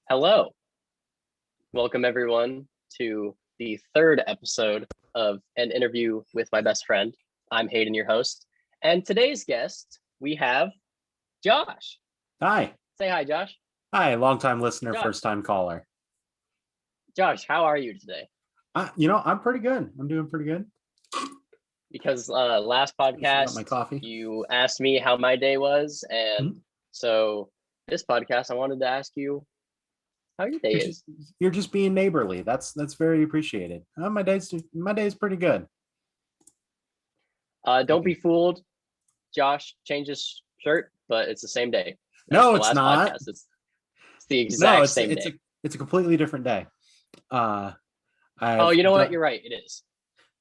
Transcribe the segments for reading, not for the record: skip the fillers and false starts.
Hello. Welcome everyone to the third episode of an interview with my best friend. I'm Hayden, your host. And today's guest, we have Josh. Hi. Say hi, Josh. Hi, long-time listener, Josh, first-time caller. Josh, how are you today? I'm pretty good. I'm doing pretty good. Because last Just got my podcast, coffee. you asked me how my day was. And Mhm. so this podcast, I wanted to ask you how your day You're is. just, you're just being neighborly. That's very appreciated. My day's pretty good. Don't be fooled. Josh changed his shirt, but it's the same day as No, the it's last not. podcast. It's the No, exact it's same it's day. a it's a completely different day. Uh, Oh, I've you know what? done You're right. It is.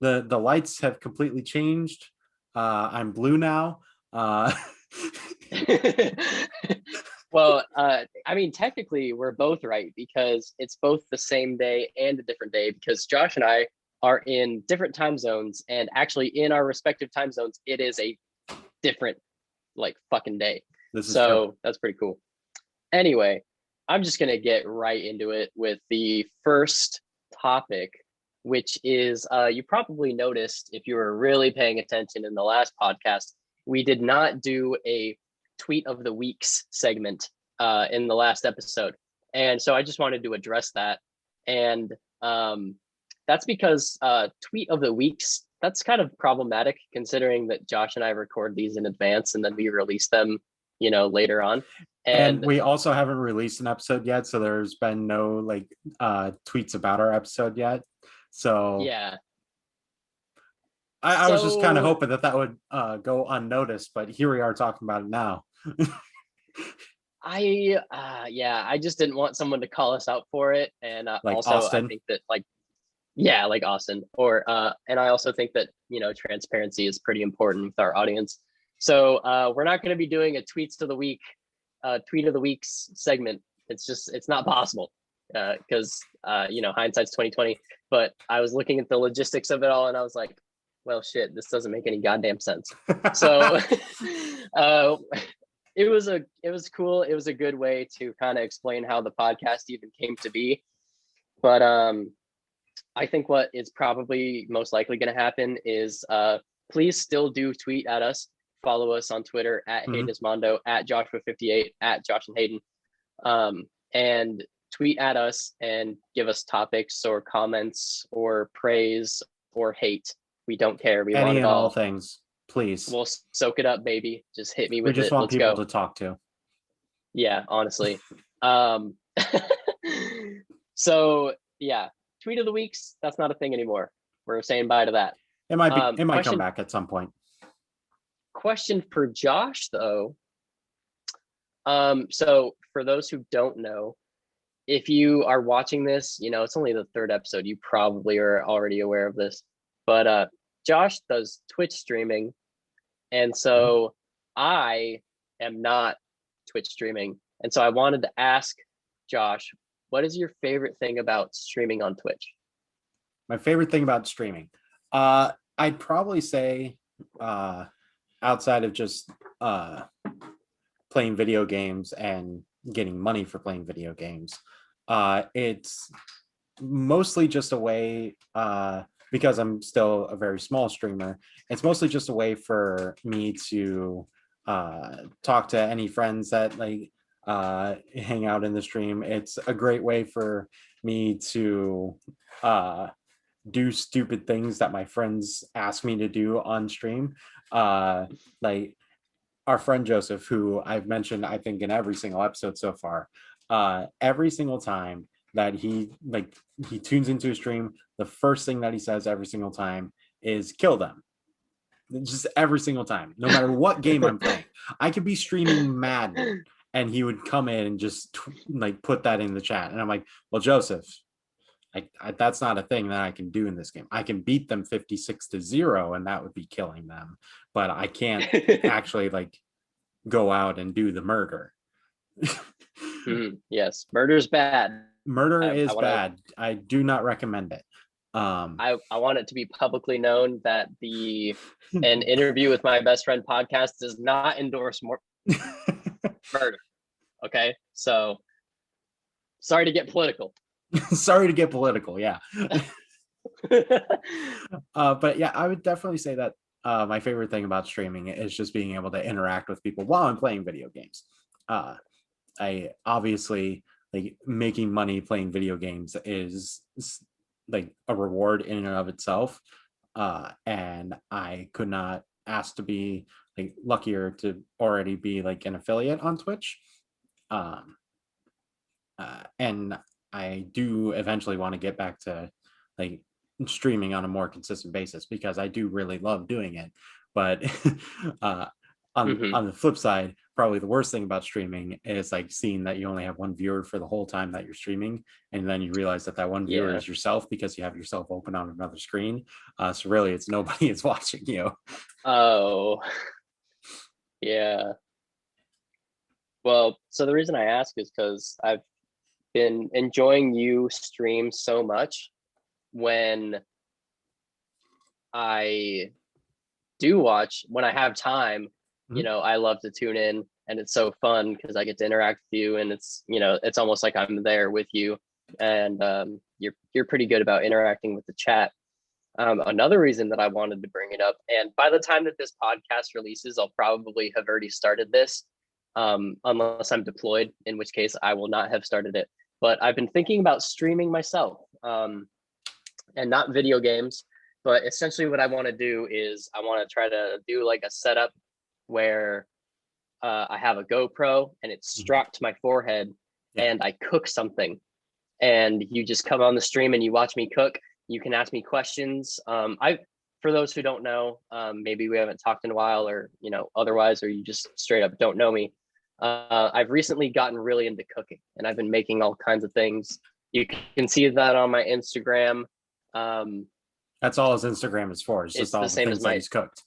the lights have completely changed. I'm blue now. Well, I mean, technically, we're both right because it's both the same day and a different day because Josh and I are in different time zones, and actually, in our respective time zones, it is a different, like, fucking day. This is true. So that's pretty cool. Anyway, I'm just going to get right into it with the first topic, which is you probably noticed if you were really paying attention in the last podcast, we did not do a tweet of the weeks segment in the last episode. And so I just wanted to address that. And that's because tweet of the weeks, that's kind of problematic considering that Josh and I record these in advance and then we release them, later on. And And we also haven't released an episode yet, so there's been no tweets about our episode yet. So yeah, I was just kind of so hoping that would go unnoticed, but here we are talking about it now. I just didn't want someone to call us out for it. And Like also I Austin. think that like Austin, or and I also think that transparency is pretty important with our audience. So we're not going to be doing a tweet of the weeks segment. It's not possible because hindsight's 2020. But I was looking at the logistics of it all and I was like, well, shit, this doesn't make any goddamn sense. So uh, it was cool. It was a good way to kind of explain how the podcast even came to be. But I think what is probably most likely going to happen is please still do tweet at us. Follow us on Twitter at Mhm. Haydenmondo, at Joshua58, at Josh and Hayden. And tweet at us and give us topics or comments or praise or hate. We don't care. We want Any it and all all. things, please. We'll soak it up, baby. Just hit me We with just it. want Let's people go. to talk to. Yeah, honestly. Um, so yeah, tweet of the weeks. That's not a thing anymore. We're saying bye to that. It might come Question back at some point. question for Josh though. So for those who don't know, if you are watching this, it's only the third episode. You probably are already aware of this, but Josh does Twitch streaming, and Mhm. so I am not Twitch streaming, and so I wanted to ask Josh, what is your favorite thing about streaming on Twitch? My favorite thing about streaming. I'd probably say outside of just playing video games and getting money for playing video games. It's mostly just a way, because I'm still a very small streamer, it's mostly just a way for me to talk to any friends that hang out in the stream. It's a great way for me to uh, do stupid things that my friends ask me to do on stream. Like our friend Joseph, who I've mentioned, I think, in every single episode so far, every single time that he tunes into a stream, the first thing that he says every single time is kill them. Just every single time, no matter what game I'm playing. I could be streaming Madden and he would come in and just put that in the chat. And I'm like, well, Joseph, that's not a thing that I can do in this game. I can beat them 56-0, and that would be killing them, but I can't actually go out and do the murder. Yes, murder's bad. Murder I is want to. bad. I do not recommend it. I want it to be publicly known that an interview with my best friend podcast does not endorse more murder. Okay, so Sorry to get political. Sorry to get political, yeah. But yeah, I would definitely say that my favorite thing about streaming is just being able to interact with people while I'm playing video games. I obviously, like, making money playing video games is like a reward in and of itself. And I could not ask to be like luckier to already be like an affiliate on Twitch. Um, and I do eventually want to get back to like streaming on a more consistent basis because I do really love doing it. But uh, on the flip side, probably the worst thing about streaming is like seeing that you only have one viewer for the whole time that you're streaming, and then you realize that that one viewer Yeah. is yourself because you have yourself open on another screen. So really, it's nobody is watching you. Oh, yeah. Well, so the reason I ask is because I've been enjoying you stream so much. When I do watch, when I have time, Mhm. I love to tune in, and it's so fun because I get to interact with you, and it's almost like I'm there with you, and you're pretty good about interacting with the chat. Another reason that I wanted to bring it up, and by the time that this podcast releases, I'll probably have already started this, unless I'm deployed, in which case I will not have started it. But I've been thinking about streaming myself, and not video games. But essentially, what I want to do is I want to try to do like a setup where I have a GoPro and it's strapped to my forehead, Yeah. and I cook something, and you just come on the stream and you watch me cook. You can ask me questions. For those who don't know, maybe we haven't talked in a while, or otherwise, or you just straight up don't know me. I've recently gotten really into cooking, and I've been making all kinds of things. You can see that on my Instagram. Um, That's all his Instagram is for. It's just it's the all the same as things that my he's cooked.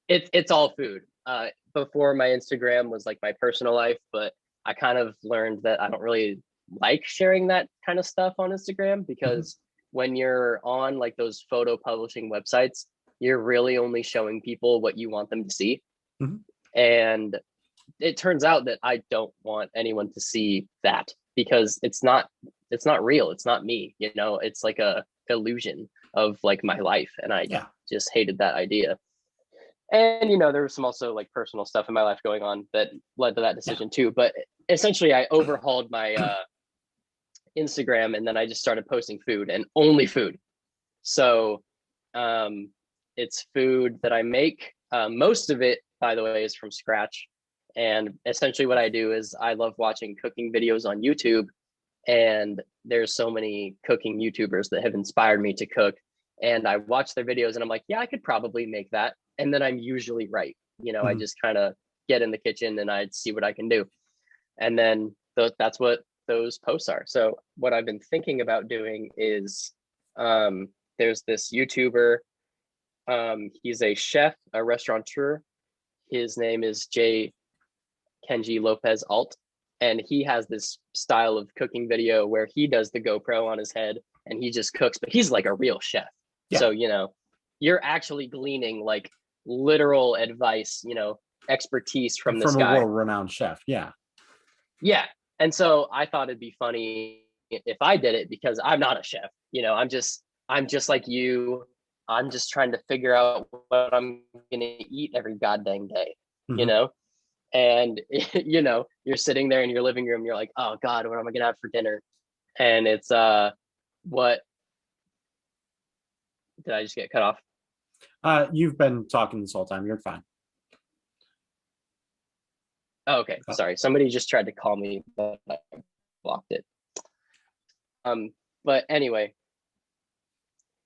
it's all food. Before, my Instagram was like my personal life, but I kind of learned that I don't really like sharing that kind of stuff on Instagram, Mhm. because when you're on like those photo publishing websites, you're really only showing people what you want them to see. Mhm. And it turns out that I don't want anyone to see that, because it's not real. It's not me, it's like a illusion of like my life. And I Yeah. just hated that idea. And there was some also like personal stuff in my life going on that led to that Yeah. decision too. But essentially, I overhauled my Instagram, and then I just started posting food, and only food. So um, it's food that I make. Most of it, by the way, is from scratch. And essentially, what I do is I love watching cooking videos on YouTube, and there's so many cooking YouTubers that have inspired me to cook. And I watch their videos, and I'm like, yeah, I could probably make that. And then I'm usually right. I Mhm. just kind of get in the kitchen and I see what I can do. And then that's what those posts are. So what I've been thinking about doing is, there's this YouTuber. He's a chef, a restaurateur. His name is J. Kenji Lopez Alt. And he has this style of cooking video where he does the GoPro on his head and he just cooks, but he's like a real chef. Yeah. So, you're actually gleaning like literal advice, expertise from this From a guy. world-renowned chef. Yeah. Yeah. And so I thought it'd be funny if I did it, because I'm not a chef. I'm just like you. I'm just trying to figure out what I'm gonna eat every goddamn day, you Mhm. know? And you're sitting there in your living room, you're like, oh God, what am I gonna have for dinner? And it's what did I just get cut off? You've been talking this whole time. You're fine. Oh, okay, sorry. Somebody just tried to call me, but I blocked it. But anyway,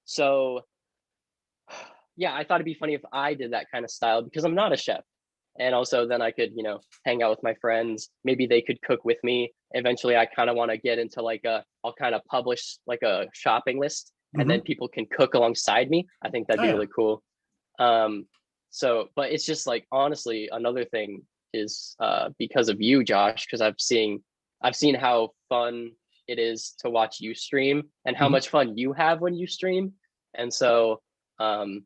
so yeah, I thought it'd be funny if I did that kind of style, because I'm not a chef. And also then I could, hang out with my friends. Maybe they could cook with me. Eventually I kind of want to get into like I'll kind of publish like a shopping list, and then Mhm. people can cook alongside me. I think that'd Oh be yeah. really cool. Um, so, but it's just like, honestly, another thing is because of you, Josh, because I've seen how fun it is to watch you stream and how Mhm. much fun you have when you stream. And so um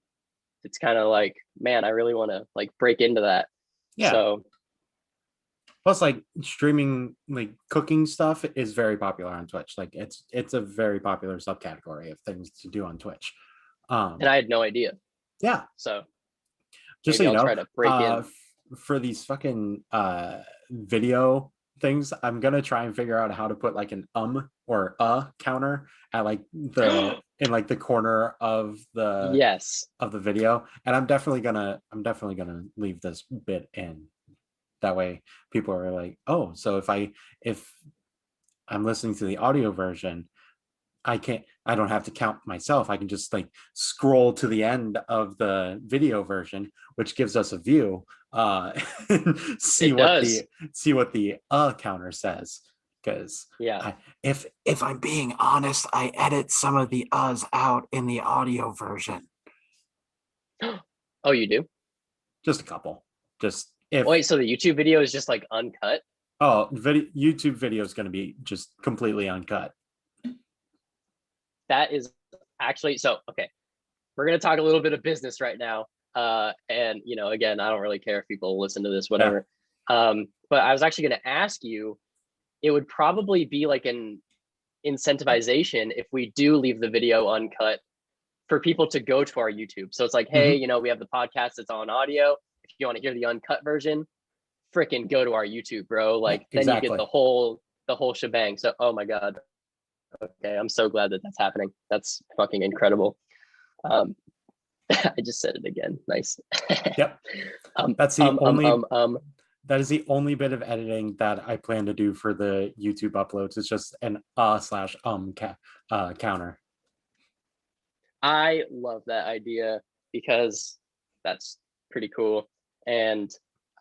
it's kind of like, man, I really want to like break into that. Yeah. So Plus, like streaming, like cooking stuff is very popular on Twitch. Like it's a very popular subcategory of things to do on Twitch. And I had no idea. Yeah, So just so maybe you I'll know, try to break in. for these fucking video things, I'm gonna try and figure out how to put like an or a counter at like the in like the corner Yes. of the video, and I'm definitely gonna leave this bit in. That way, people are like, oh, so if I'm listening to the audio version, I don't have to count myself. I can just like scroll to the end of the video version, which gives us a view, see It what does. the counter says. Because Yeah. if I'm being honest, I edit some of the uhs out in the audio version. Oh, you do? Just a couple. Just if Wait, so the YouTube video is just like uncut? YouTube video is going to be just completely uncut. That is actually so okay. We're gonna talk a little bit of business right now. And again, I don't really care if people listen to this, Yeah. whatever. But I was actually gonna ask you, it would probably be like an incentivization if we do leave the video uncut for people to go to our YouTube. So it's like, hey, Mm-hmm. we have the podcast that's on audio. If you want to hear the uncut version, freaking go to our YouTube, bro. Yeah, Like then you get exactly. the whole shebang. So oh my god. Okay, I'm so glad that that's happening. That's fucking incredible. Um, I just said it again. Nice. Yep. um, That's the um, um, only um, um. that is the only bit of editing that I plan to do for the YouTube uploads. It's just an slash counter. I love that idea because that's pretty cool. And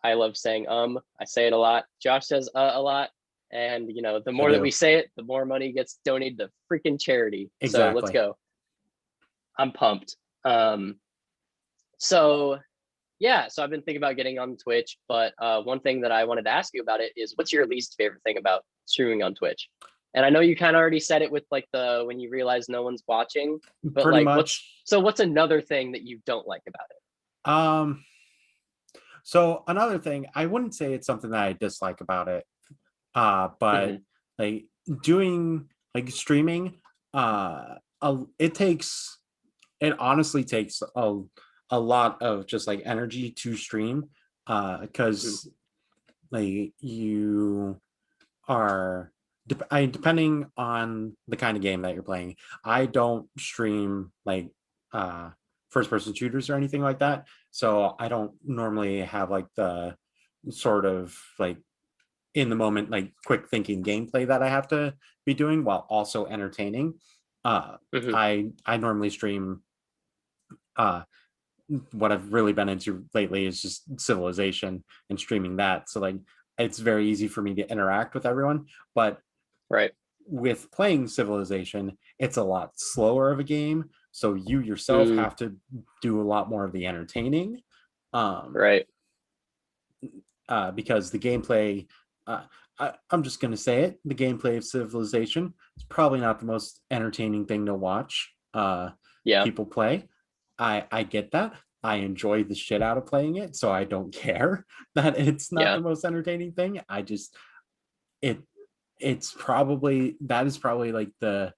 I love saying I say it a lot. Josh says a lot. And the I more that we do. say it, the more money gets donated to freaking charity. So let's Exactly. go. I'm pumped. So yeah, so I've been thinking about getting on Twitch, but one thing that I wanted to ask you about it is what's your least favorite thing about streaming on Twitch? And I know you kind of already said it with like the when you realize no one's watching, but Pretty like much. what's another thing that you don't like about it? Um, so another thing, I wouldn't say it's something that I dislike about it. But Mm-hmm. like doing like streaming, it honestly takes a lot of just like energy to stream. Mm-hmm. Because like you are depending on the kind of game that you're playing. I don't stream like first person shooters or anything like that, so I don't normally have like the sort of like in the moment like quick thinking gameplay that I have to be doing while also entertaining. Mm-hmm. I normally stream uh what I've really been into lately is just Civilization and streaming that. So like it's very easy for me to interact with everyone. But Right. with playing Civilization, it's a lot slower of a game. So you yourself Mm, have to do a lot more of the entertaining. Um, right. because the gameplay, I'm just going to say it, the gameplay of Civilization is probably not the most entertaining thing to watch Yeah. people play. I get that. I enjoy the shit out of playing it, so I don't care that it's not Yeah. the most entertaining thing. It that is probably like the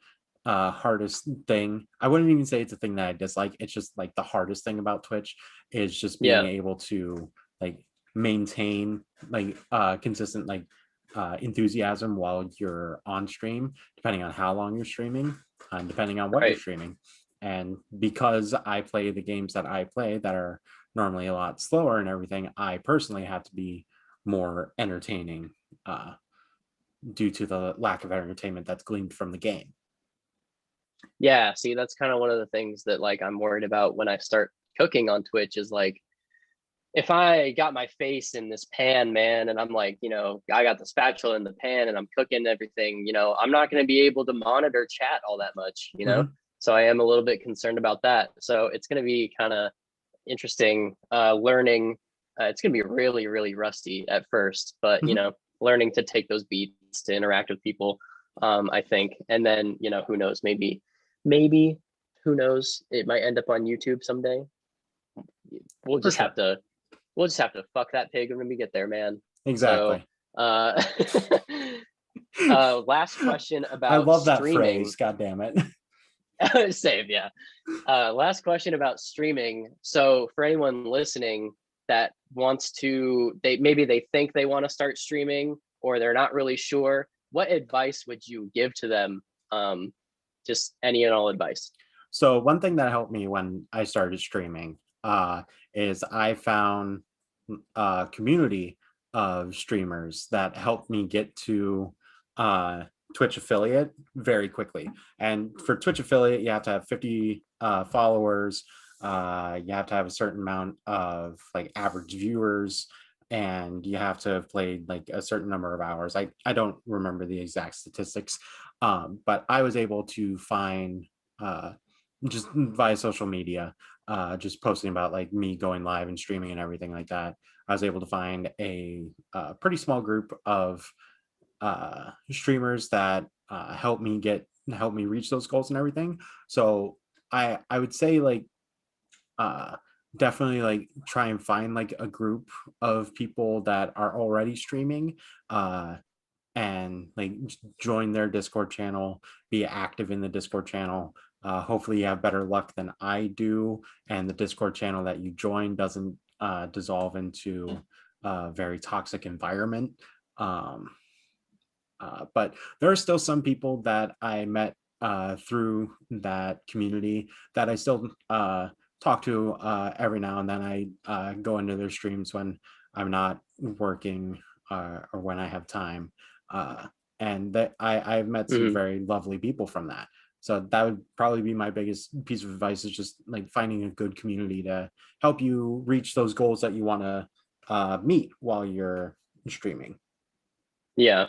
hardest thing. I wouldn't even say it's a thing that I dislike. It's just like the hardest thing about Twitch is just being Yeah. able to like maintain like consistent like enthusiasm while you're on stream, depending on how long you're streaming and depending on what you're Right. streaming. And because I play the games that I play that are normally a lot slower and everything, I personally have to be more entertaining due to the lack of entertainment that's gleaned from the game. Yeah. See, that's kind of one of the things that like I'm worried about when I start cooking on Twitch is like if I got my face in this pan, man, and I'm like, I got the spatula in the pan and I'm cooking everything, I'm not going to be able to monitor chat all that much. Mm-hmm. So I am a little bit concerned about that. So it's going to be kind of interesting learning. It's going to be really, really rusty at first, but, Mm-hmm. learning to take those beats to interact with people, I think. And then, who knows, maybe, who knows, it might end up on YouTube someday. We'll For just have sure. to we'll just have to fuck that pig when we get there, man. So Exactly. Uh, last question I about love that streaming. phrase. God damn it. Save, yeah. Last question about streaming. So for anyone listening that wants to, they think they want to start streaming or they're not really sure, what advice would you give to them? Just any and all advice. So one thing that helped me when I started streaming is I found a community of streamers that helped me get to Twitch affiliate very quickly. And for Twitch affiliate, you have to have 50 followers. You have to have a certain amount of like average viewers, and you have to have played like a certain number of hours. I don't remember the exact statistics, but I was able to find just via social media, just posting about like me going live and streaming and everything like that. I was able to find a pretty small group of streamers that helped me reach those goals and everything. So I would say like uh, definitely like try and find like a group of people that are already streaming. And like join their Discord channel, be active in the Discord channel. Hopefully you have better luck than I do, and the Discord channel that you join doesn't dissolve into a very toxic environment. Um, but there are still some people that I met through that community that I still talk to every now and then. I go into their streams when I'm not working or when I have time. Uh, and that I've met some Mhm. very lovely people from that. So that would probably be my biggest piece of advice, is just like finding a good community to help you reach those goals that you want to meet while you're streaming. Yeah.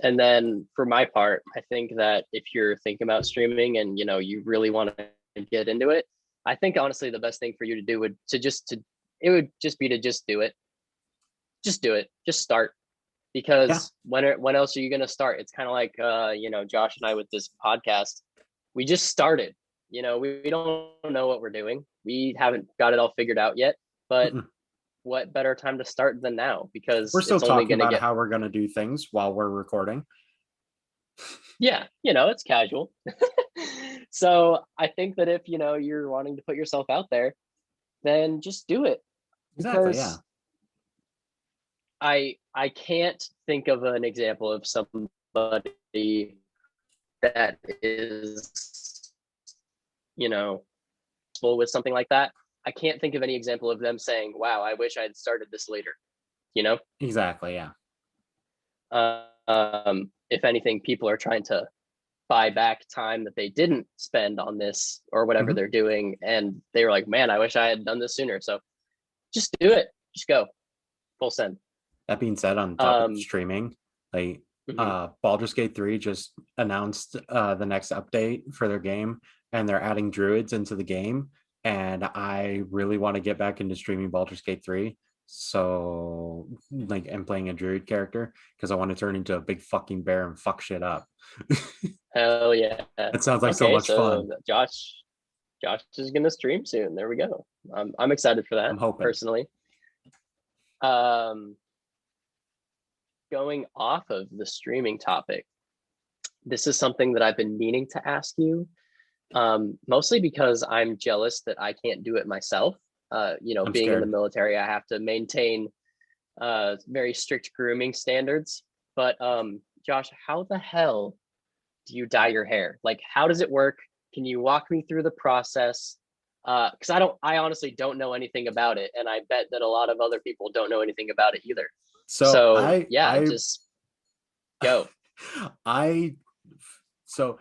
And then for my part, I think that if you're thinking about streaming and you really want to get into it, I think honestly the best thing for you to do would to just to it would just be to just do it. Just do it. Just start. Yeah, Because when else are you gonna start? It's kind of like Josh and I with this podcast. We just started. We don't know what we're doing. We haven't got it all figured out yet. But what better time to start than now? we're Because still it's only talking gonna about get how we're going to do things while we're recording. yeah, it's casual. So I think that if you're wanting to put yourself out there, then just do it. Exactly, yeah. Because I can't think of an example of somebody that is with something like that. I can't think of any example of them saying, wow, I wish I had started this later. you know Exactly, yeah. if anything, people are trying to buy back time that they didn't spend on this or whatever Mhm. they're doing, and they were like, man, I wish I had done this sooner. So just do it. Just go full send. That being said, on topic of um streaming, like mhm. Baldur's Gate 3 just announced the next update for their game, and they're adding druids into the game. And I really want to get back into streaming Baldur's Gate 3. So like I'm playing a druid character because I want to turn into a big fucking bear and fuck shit up. Hell yeah. That sounds like so Okay, much so fun. Josh is gonna stream soon. There we go. I'm excited for that I'm hoping. personally. um Going off of the streaming topic, this is something that I've been meaning to ask you, mostly because I'm jealous that I can't do it myself. I'm Being in the scared. military, I have to maintain very strict grooming standards. But Josh, how the hell do you dye your hair? Like, how does it work? Can you walk me through the process? Because I honestly don't know anything about it, and I bet that a lot of other people don't know anything about it either. So So I yeah, I just go. I so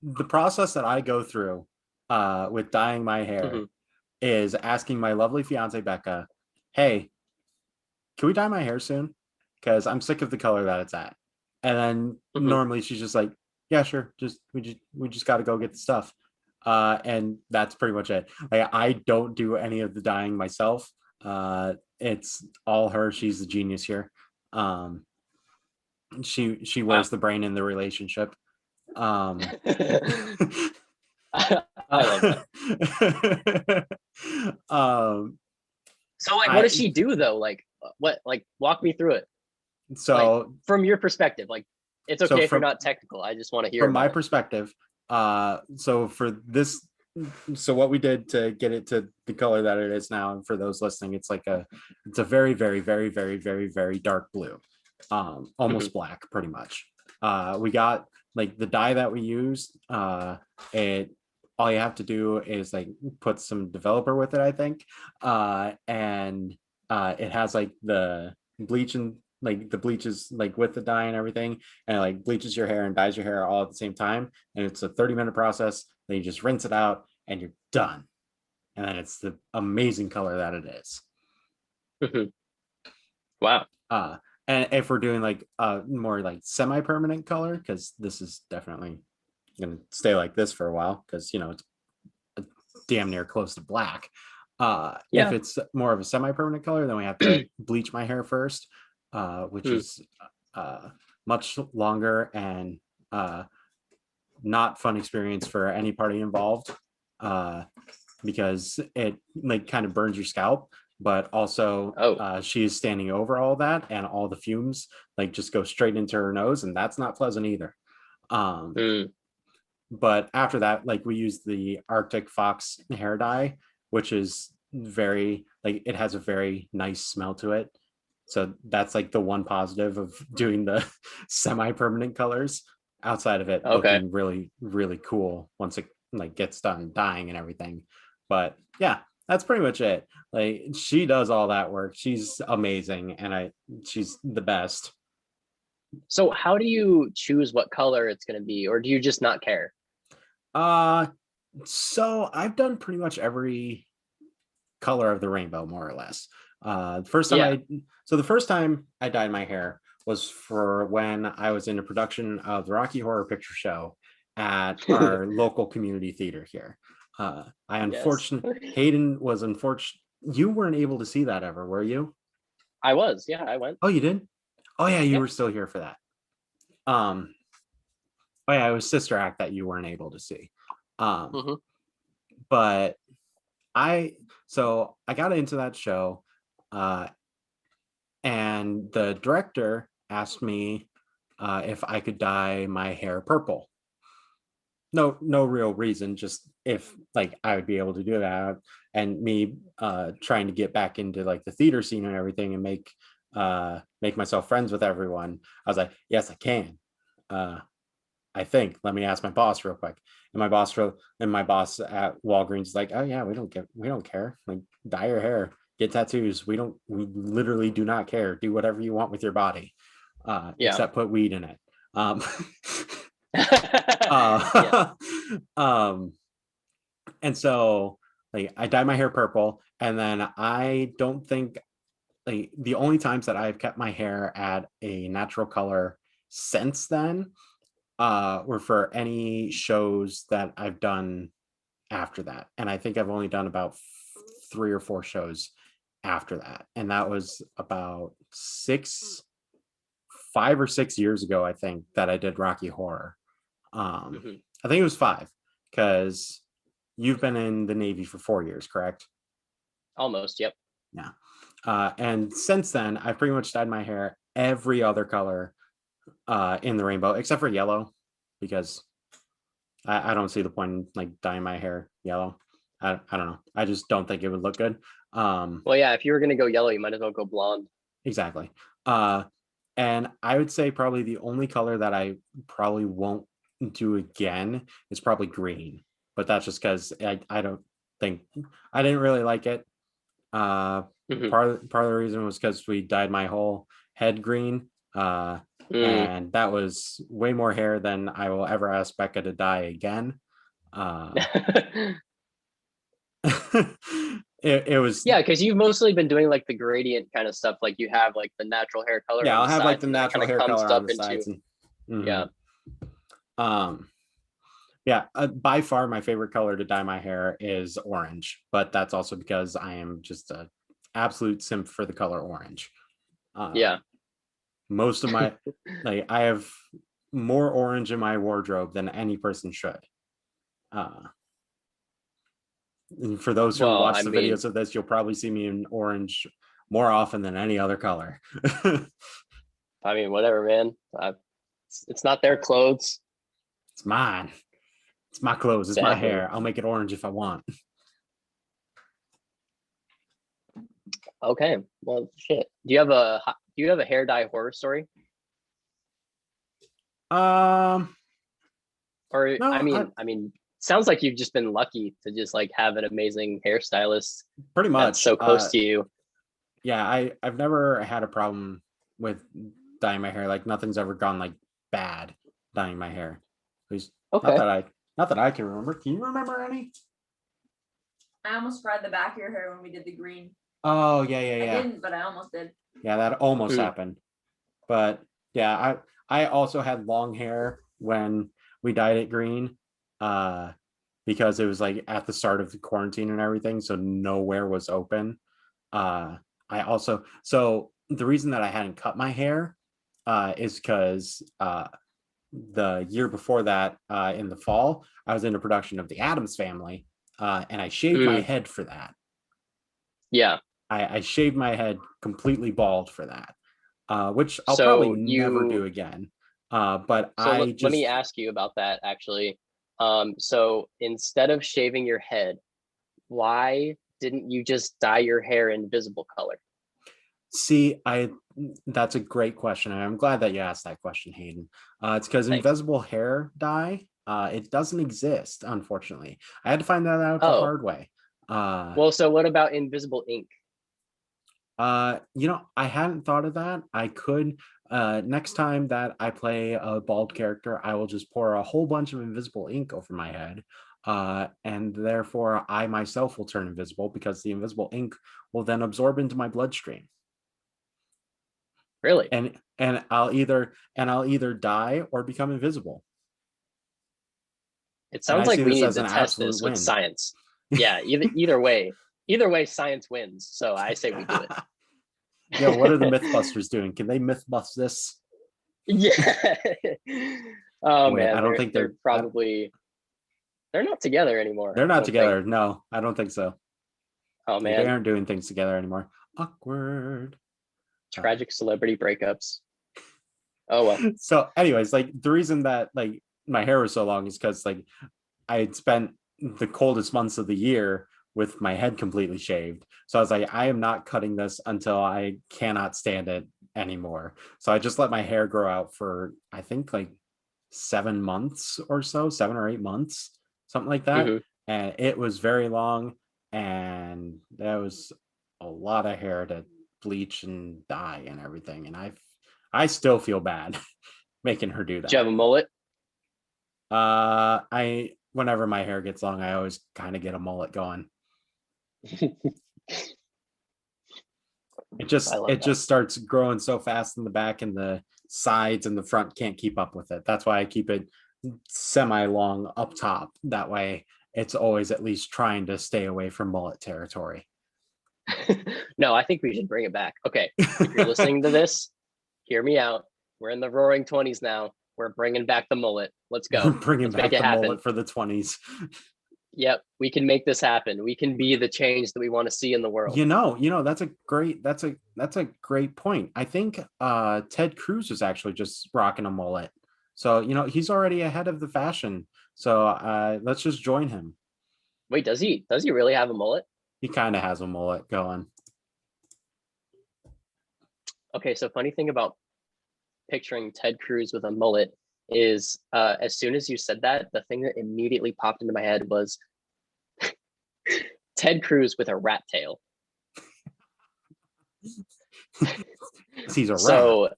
the process that I go through with dyeing my hair Hmm. is asking my lovely fiance Becca, "Hey, can we dye my hair soon? Because I'm sick of the color that it's at." And then Hmm. normally she's just like, "Yeah, sure. We just got to go get the stuff." And that's pretty much it. Like I don't do any of the dyeing myself. It's all her. She's the genius here. Um, she Wow. wears the brain in the relationship. Um, I love uh, that. um, So like, what I does she do though? Like, what? Like, walk me through it. Like So from your perspective, like it's so okay if you're from not technical. I just want to hear from my about it. perspective, so for this, so what we did to get it to the color that it is now, and for those listening, it's a very, very, very, very, very, very dark blue, Mhm. almost black, pretty much. We got like the dye that we used. It all you have to do is like put some developer with it, I think, and it has like the bleach and like the bleaches like with the dye and everything, and it like bleaches your hair and dyes your hair all at the same time, and it's a 30-minute process. Then you just rinse it out and you're done, and then it's the amazing color that it is. Mhm. Wow. uh and if we're doing like more like semi-permanent color, because this is definitely gonna stay like this for a while, because it's damn near close to black. If Yeah. it's more of a semi-permanent color, then we have to bleach my hair first, which Mm. is uh much longer and uh not fun experience for any party involved, uh, because it like kind of burns your scalp, but also Oh. she is standing over all that, and all the fumes like just go straight into her nose, and that's not pleasant either. Um, Mm. but after that, like we use the Arctic Fox hair dye, which is very like it has a very nice smell to it. So that's like the one positive of doing the semi-permanent colors, outside of it Okay. looking really, really cool once it like gets done dyeing and everything. But yeah, that's pretty much it. Like she does all that work. She's amazing, and she's the best. So how do you choose what color it's going to be, or do you just not care? Uh so I've done pretty much every color of the rainbow, more or less. The first time Yeah. I so the first time I dyed my hair was for when I was in a production of the Rocky Horror Picture Show at our local community theater here. I Yes. unfortunately Hayden was unfortunate. You weren't able to see that ever, were you? I was. Yeah, I went. Oh, you did? Oh yeah, you Yeah. were still here for that. Um, oh yeah, it was Sister Act that you weren't able to see. Um, Hmm. but I so I got into that show, uh, and the director asked me if I could dye my hair purple. No real reason, just if like I would be able to do that, and me trying to get back into like the theater scene and everything, and make myself friends with everyone. I was like, yes, I can. Uh, I think. Let me ask my boss real quick. And my boss at Walgreens is like, oh yeah, we don't care. Like dye your hair, get tattoos. We literally do not care. Do whatever you want with your body, Yeah. except put weed in it. Um, Yeah. uh, um, and so like I dye my hair purple, and then I don't think like the only times that I've kept my hair at a natural color since then were for any shows that I've done after that. And I think I've only done about 3 or 4 shows after that. And that was about 5 or 6 years ago, I think, that I did Rocky Horror. Hmm. I think it was 5, because you've been in the Navy for 4 years, correct? Almost. Yep. Yeah. And since then, I've pretty much dyed my hair every other color in the rainbow, except for yellow, because I don't see the point in like dyeing my hair yellow. I don't know. I just don't think it would look good. Um, Well, yeah. If you were going to go yellow, you might as well go blonde. exactly. Uh, and I would say probably the only color that I probably won't do again is probably green. But that's just because I don't think I didn't really like it. Uh, Hmm. part of the reason was because we dyed my whole head green. Mm. And that was way more hair than I will ever ask Becca to dye again. Uh, it was Yeah, because you've mostly been doing like the gradient kind of stuff. Like you have like the natural hair color yeah, on I'll the have like sides, the and then it kind natural of hair comes color on up the into, sides, and yeah. mhm. um yeah, by far my favorite color to dye my hair is orange, but that's also because I am just a absolute simp for the color orange. uh Yeah. Most of my like I have more orange in my wardrobe than any person should. uh and for those who Well, watch I the mean, videos of this, you'll probably see me in orange more often than any other color. I mean, whatever, man. It's not their clothes. It's mine. It's my clothes. It's my Exactly. hair. I'll make it orange if I want. Okay. Well, shit. Do you have a hair dye horror story? Um, Or no, sounds like you've just been lucky to just like have an amazing hairstylist pretty that's much. so close to you. Yeah, I've never had a problem with dyeing my hair. Like nothing's ever gone like bad dyeing my hair. At least not Okay. that I not that I can remember. Can you remember any? I almost fried the back of your hair when we did the green. Oh yeah, yeah, I yeah. didn't, but I almost did. Yeah, that almost Hmm. happened. But yeah, I also had long hair when we dyed it green. Because it was like at the start of the quarantine and everything, so nowhere was open. Uh I also so the reason that I hadn't cut my hair is because the year before that, in the fall, I was in a production of The Addams Family, and I shaved my Mm. head for that. Yeah. I shaved my head completely bald for that, which I'll probably So never do you again. But so I let me just ask you about that actually. So instead of shaving your head, why didn't you just dye your hair invisible color? see, I that's a great question. And I'm glad that you asked that question, Hayden. It's because Thanks. invisible hair dye, it doesn't exist, unfortunately. I had to find that out the Oh, hard way. Uh, well, so what about invisible ink? I hadn't thought of that. I could next time that I play a bald character, I will just pour a whole bunch of invisible ink over my head. And therefore I myself will turn invisible because the invisible ink will then absorb into my bloodstream. Really? And I'll either die or become invisible. It And sounds I like see we this need as to an test absolute this with win. science. Yeah, either way, science wins. So I say we do it. Yo, what are the Mythbusters doing? Can they myth bust this? Yeah. Oh Wait, I man, don't they're think they're probably they're not together anymore. they're I not don't think. together. No, I don't think so. Oh They man, aren't doing things together anymore. Awkward. tragic celebrity breakups. Oh well. So, anyways, like the reason that like my hair was so long is because like I had spent the coldest months of the year with my head completely shaved. So I was like, I am not cutting this until I cannot stand it anymore. So I just let my hair grow out for I think like 7 months or so, 7 or 8 months, something like that. Hmm. And it was very long, and that was a lot of hair to bleach and dye and everything. And I still feel bad making her do Do you have that. a mullet? I whenever my hair gets long, I always kind of get a mullet going. It I just love it that. just starts growing so fast in the back, and the sides and the front can't keep up with it. That's why I keep it semi long up top. That way it's always at least trying to stay away from mullet territory. No, I think we should bring it back. Okay, if you're listening to this, hear me out. We're in the roaring 20s now. We're bringing back the mullet. Let's We're go. bringing Let's make back it the happen. mullet for the 20s. Yep, we can make this happen. We can be the change that we want to see in the world. That's a great point. I think Ted Cruz is actually just rocking a mullet. So, he's already ahead of the fashion. So, let's just join him. Wait, does he? Does he really have a mullet? He kind of has a mullet going. Okay, so funny thing about picturing Ted Cruz with a mullet is as soon as you said that, the thing that immediately popped into my head was Ted Cruz with a rat tail. He's a rat. So,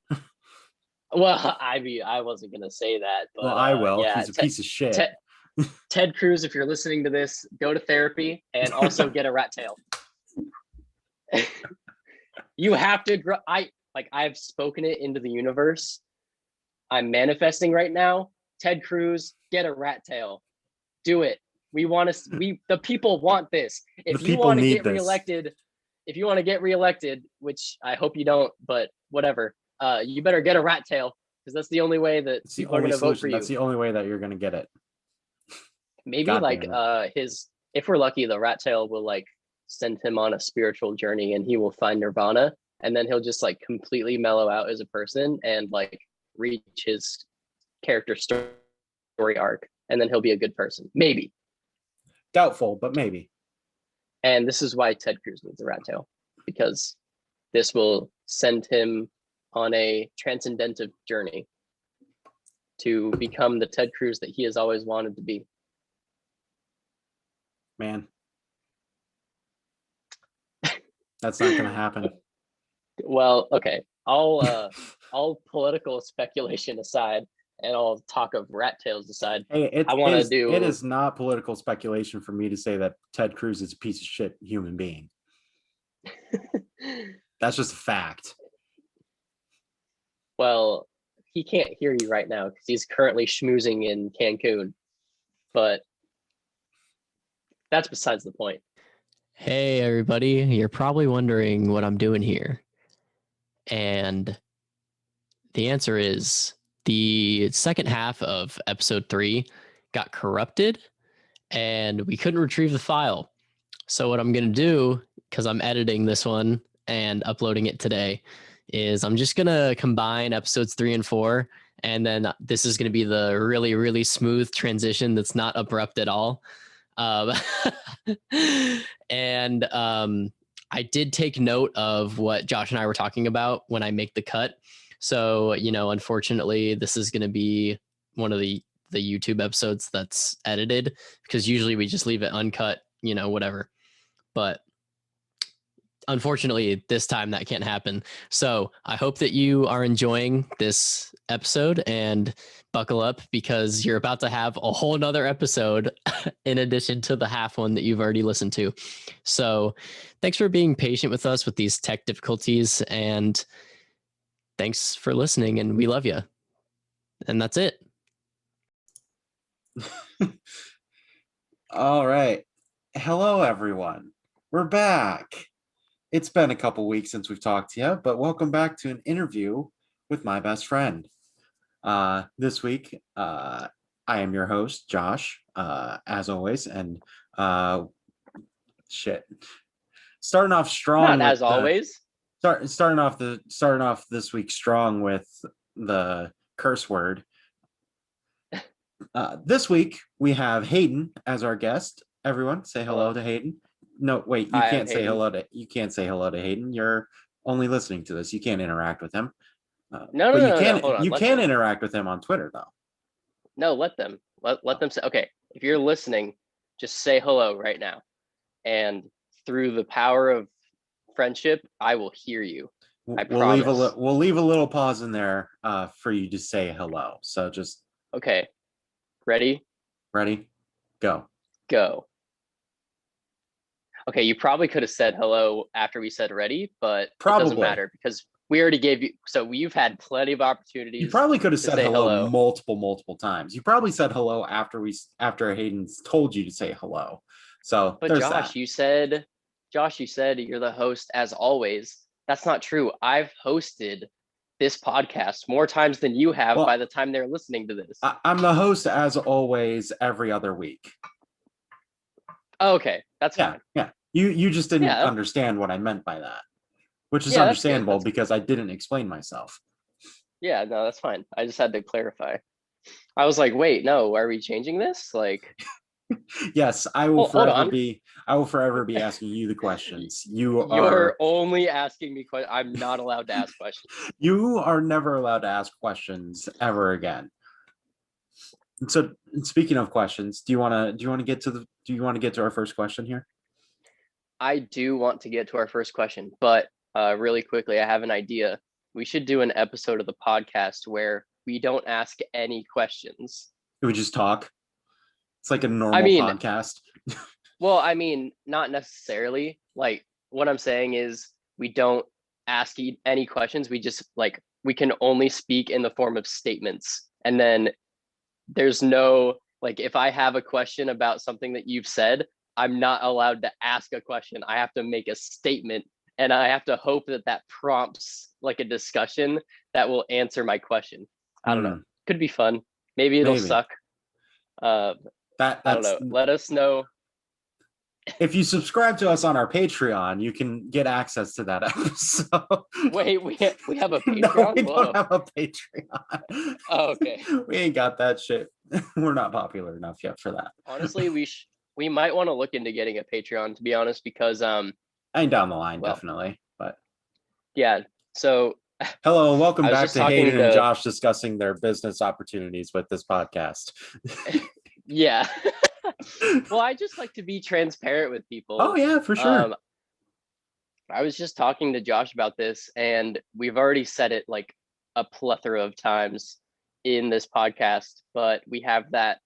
well, I wasn't gonna say that, Well, but I will. yeah, He's a piece of shit. Ted Cruz, if you're listening to this, go to therapy and also get a rat tail. You have to grow. I've spoken it into the universe. I'm manifesting right now. Ted Cruz, get a rat tail. Do it. We want to. The people want this. The If you people want to need get this. reelected, which I hope you don't, but whatever. You better get a rat tail because that's the only way that It's the people are only going to vote for solution. you. That's the only way that you're going to get it. Maybe God like damn it. his. If we're lucky, the rat tail will like send him on a spiritual journey, and he will find nirvana, and then he'll just like completely mellow out as a person and like reach his character story arc, and then he'll be a good person, maybe. Doubtful, but maybe. And this is why Ted Cruz needs a rat tail, because this will send him on a transcendental journey to become the Ted Cruz that he has always wanted to be. Man, that's not going to happen. Well, okay. All political speculation aside, and all talk of rat tails aside, Hey, it is not political speculation for me to say that Ted Cruz is a piece of shit human being. That's just a fact. Well, he can't hear you right now because he's currently schmoozing in Cancun, but that's besides the point. Hey, everybody. You're probably wondering what I'm doing here. And the answer is the second half of episode 3 got corrupted and we couldn't retrieve the file. So what I'm going to do, because I'm editing this one and uploading it today, is I'm just going to combine episodes 3 and 4. And then this is going to be the really, really smooth transition that's not abrupt at all. And I did take note of what Josh and I were talking about when I make the cut. So, unfortunately, this is going to be one of the YouTube episodes that's edited, because usually we just leave it uncut, whatever. But unfortunately, this time that can't happen. So I hope that you are enjoying this episode, and buckle up, because you're about to have a whole nother episode in addition to the half one that you've already listened to. So thanks for being patient with us with these tech difficulties, and thanks for listening, and we love you. And that's it. All right. Hello, everyone. We're back. It's been a couple weeks since we've talked to you, but welcome back to an interview with my best friend. This week, I am your host, Josh, as always, and starting off strong. Not as always. Starting off this week strong with the curse word. This week we have Hayden as our guest. Everyone, say hello to Hayden. No, wait, you can't say hello to Hayden. You're only listening to this. You can't interact with him. No, you can interact with him on Twitter, though. No, let them. Let them say, okay, if you're listening, just say hello right now. And through the power of friendship, I will hear you. I promise. We'll leave a little pause in there for you to say hello. So just... Okay. Ready? Go. Okay, you probably could have said hello after we said ready, but probably. It doesn't matter, because we already gave you, so you've had plenty of opportunities. You probably could have said hello multiple times. You probably said hello after Hayden's told you to say hello. So, but Josh, you said you're the host as always. That's not true. I've hosted this podcast more times than you have by the time they're listening to this. I'm the host as always every other week. Oh, okay, that's fine. Yeah. You just didn't understand what I meant by that, which is understandable because I didn't explain myself. Yeah, no, that's fine. I just had to clarify. I was like, wait, no, are we changing this? Like, yes, I will forever be asking you the questions. You're only asking me questions. I'm not allowed to ask questions. You are never allowed to ask questions ever again. And so, speaking of questions, do you want to get to our first question here? I do want to get to our first question, but really quickly, I have an idea. We should do an episode of the podcast where we don't ask any questions. We just talk. It's like a normal podcast. Well, I mean, not necessarily. Like, what I'm saying is we don't ask any questions. We just, like, we can only speak in the form of statements. And then there's no, like, if I have a question about something that you've said, I'm not allowed to ask a question. I have to make a statement, and I have to hope that prompts like a discussion that will answer my question. I don't know. Could be fun. Maybe it'll suck. I don't know. Let us know. if you subscribe to us on our Patreon, you can get access to that episode. Wait, we have a No, Patreon? we Whoa. don't have a Patreon. Oh, okay. We ain't got that shit. We're not popular enough yet for that. Honestly, we might want to look into getting a Patreon, to be honest, because And down the line, definitely. But yeah. So hello and welcome I was back just to talking Hayden and to- Josh discussing their business opportunities with this podcast. yeah. Well, I just like to be transparent with people. Oh yeah, for sure. I was just talking to Josh about this, and we've already said it like a plethora of times in this podcast, but we have that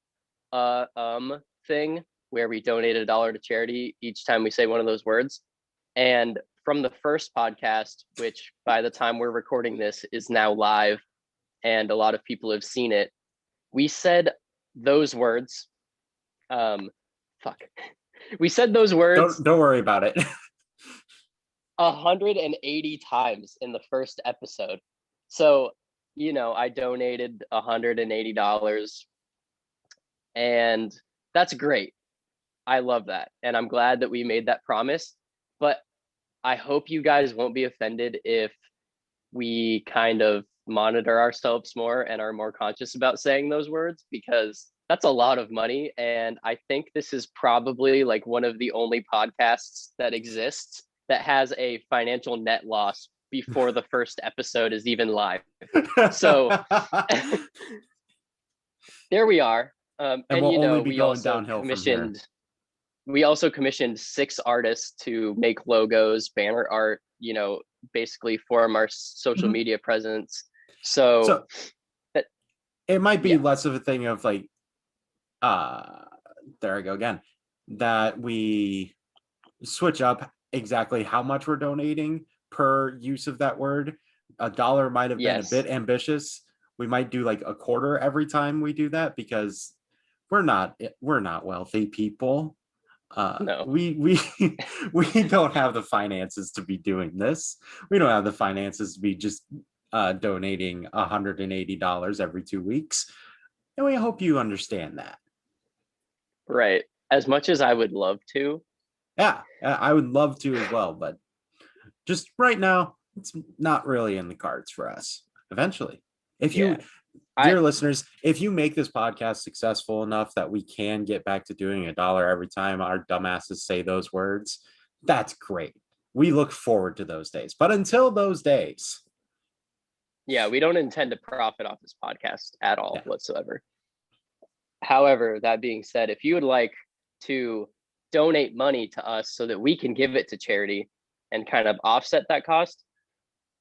thing where we donate $1 to charity each time we say one of those words. And from the first podcast, which by the time we're recording this is now live and a lot of people have seen it, we said those words. We said those words. Don't worry about it. 180 times in the first episode. So, I donated $180, and that's great. I love that. And I'm glad that we made that promise. But I hope you guys won't be offended if we kind of monitor ourselves more and are more conscious about saying those words, because that's a lot of money. And I think this is probably like one of the only podcasts that exists that has a financial net loss before the first episode is even live. So there we are. And we'll only be going downhill from here. We also commissioned 6 artists to make logos, banner art, basically form our social media presence. So it might be less of a thing of like, there I go again, that we switch up exactly how much we're donating per use of that word. $1 might have been a bit ambitious. We might do like a quarter every time we do that, because we're not wealthy people. No, we don't have the finances to be doing this. We don't have the finances to be just donating $180 every 2 weeks, and we hope you understand that. Right. As much as I would love to. Yeah, I would love to as well, but just right now, it's not really in the cards for us. Eventually, if you, dear listeners, if you make this podcast successful enough that we can get back to doing $1 every time our dumbasses say those words, that's great. We look forward to those days. But until those days, we don't intend to profit off this podcast at all whatsoever. However, that being said, if you would like to donate money to us so that we can give it to charity and kind of offset that cost,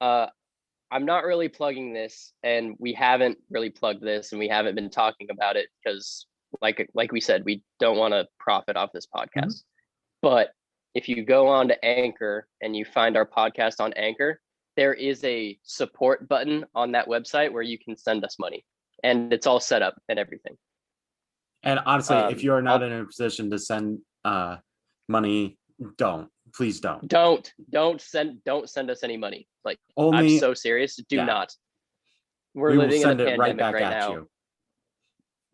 I'm not really plugging this, and we haven't really plugged this, and we haven't been talking about it because, like we said, we don't want to profit off this podcast. But if you go on to Anchor and you find our podcast on Anchor, there is a support button on that website where you can send us money, and it's all set up and everything. And honestly, if you're not in a position to send money, please don't. Don't send us any money. Like, I'm so serious. Do not. We're living in a pandemic right now. You.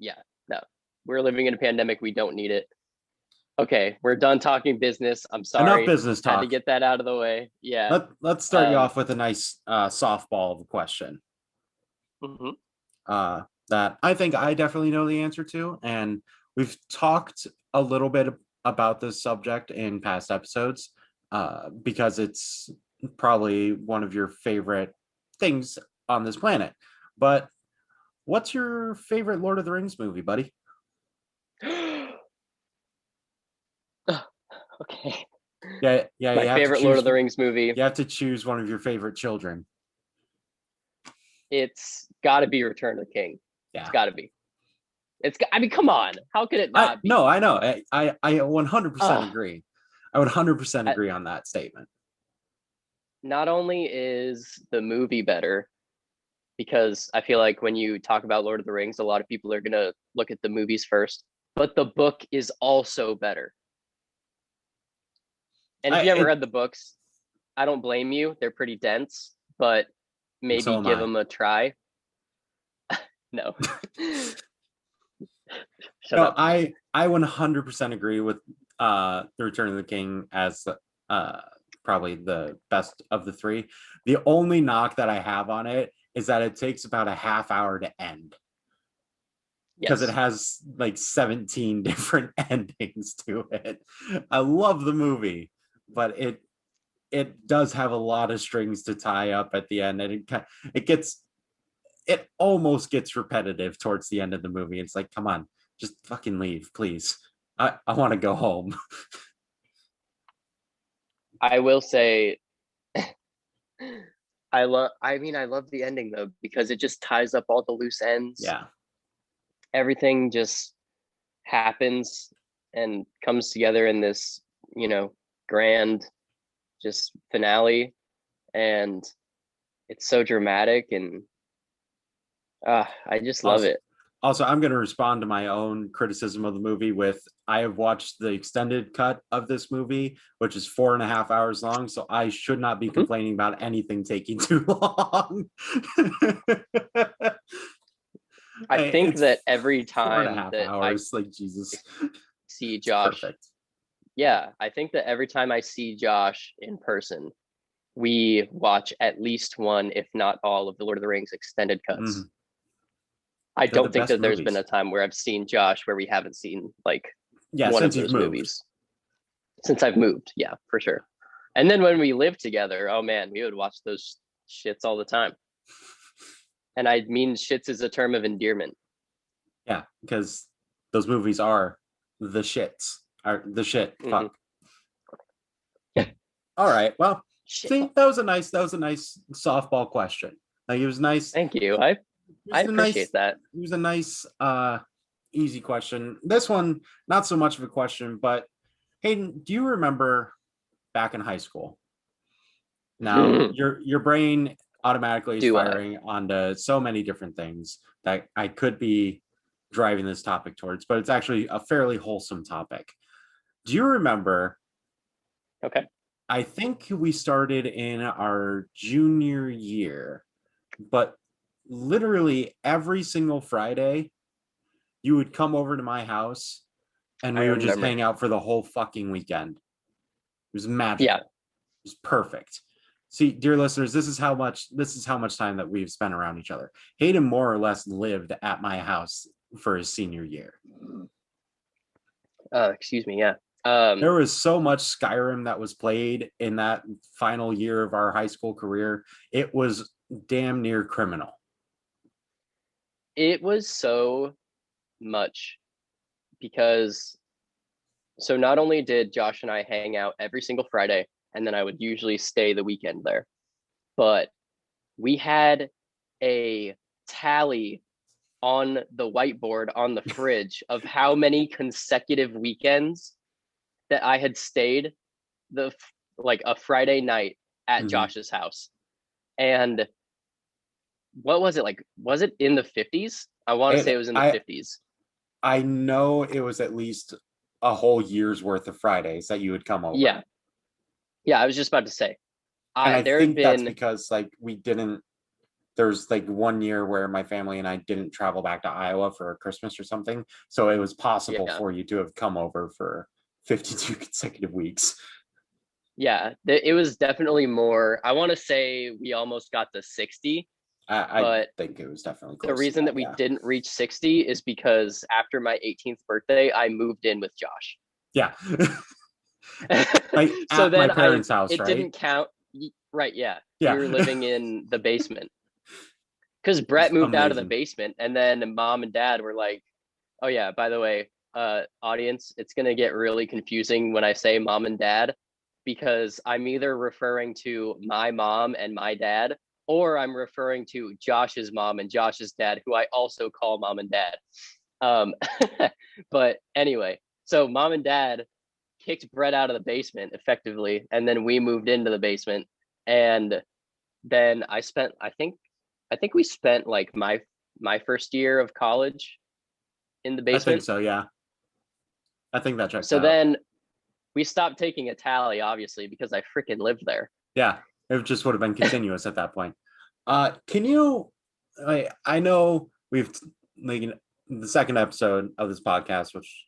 Yeah, no, we're living in a pandemic. We don't need it. Okay, we're done talking business. I'm sorry. Enough business talk. Had to get that out of the way. Yeah. Let's start you off with a nice softball of a question. That I think I definitely know the answer to, and we've talked a little bit about this subject in past episodes, because it's probably one of your favorite things on this planet. But what's your favorite Lord of the Rings movie, buddy? Okay. Yeah. My favorite Lord of the Rings movie. You have to choose one of your favorite children. It's got to be Return of the King. Yeah. It's got to be. I mean, come on. How could it not be? No, I know. I 100% agree. I would 100% agree on that statement. Not only is the movie better, because I feel like when you talk about Lord of the Rings, a lot of people are going to look at the movies first, but the book is also better. And if you ever read the books, I don't blame you. They're pretty dense, but maybe give them a try. No. Shut up. I 100% agree with The Return of the King as probably the best of the three. The only knock that I have on it is that it takes about a half hour to end. Because it has like 17 different endings to it. I love the movie, but it does have a lot of strings to tie up at the end, and it almost gets repetitive towards the end of the movie. It's like, come on, just fucking leave, please. I want to go home. I will say, I love the ending though, because it just ties up all the loose ends. Yeah. Everything just happens and comes together in this, grand just finale, and it's so dramatic, and I just love it. Also, I'm going to respond to my own criticism of the movie with, I have watched the extended cut of this movie, which is 4.5 hours long, so I should not be complaining about anything taking too long. I think that every time 4.5 hours, like Jesus, see Josh, perfect. Yeah, I think that every time I see Josh in person, we watch at least one, if not all, of the Lord of the Rings extended cuts. Mm-hmm. I don't think that there's been a time where I've seen Josh where we haven't seen like one of those movies. Since I've moved, yeah, for sure. And then when we lived together, oh man, we would watch those shits all the time. And I mean shits is a term of endearment. Yeah, because those movies are the shits. Are the shit. Mm-hmm. Fuck. All right. Well, see, that was a nice softball question. Like, it was nice. Thank you. I appreciate that. It was a nice easy question. This one, not so much of a question, but Hayden, do you remember back in high school? Now, your brain automatically is firing onto so many different things that I could be driving this topic towards, but it's actually a fairly wholesome topic. Do you remember? Okay. I think we started in our junior year, but literally every single Friday, you would come over to my house and we would just hang out for the whole fucking weekend. It was magical. Yeah. It was perfect. See, dear listeners, this is how much time that we've spent around each other. Hayden more or less lived at my house for his senior year. Excuse me, yeah. There was so much Skyrim that was played in that final year of our high school career. It was damn near criminal. It was so much because, so not only did Josh and I hang out every single Friday, and then I would usually stay the weekend there, but we had a tally on the whiteboard on the fridge of how many consecutive weekends that I had stayed a Friday night at Josh's house. And what was it like? Was it in the 50s? I want to say it was in the 50s. I know it was at least a whole year's worth of Fridays that you would come over. Yeah. Yeah, I was just about to say. I think that's because there's like 1 year where my family and I didn't travel back to Iowa for Christmas or something. So it was possible for you to have come over for 52 consecutive weeks. Yeah, it was definitely more. I want to say we almost got to 60. I think it was definitely close. The reason that we didn't reach 60 is because after my 18th birthday, I moved in with Josh. Yeah. Like so at then my parents' house, it right? didn't count. Right, yeah. We were living in the basement. Because Brett moved out of the basement, and then mom and dad were like, oh yeah, by the way, audience, it's going to get really confusing when I say mom and dad, because I'm either referring to my mom and my dad, or I'm referring to Josh's mom and Josh's dad, who I also call mom and dad. But anyway, so mom and dad kicked Brett out of the basement effectively, and then we moved into the basement, and then I think we spent like my first year of college in the basement. I think so, yeah. I think that checks out. So then we stopped taking a tally, obviously, because I freaking lived there. Yeah, it just would have been continuous at that point. Can you, I know we've, like, the second episode of this podcast, which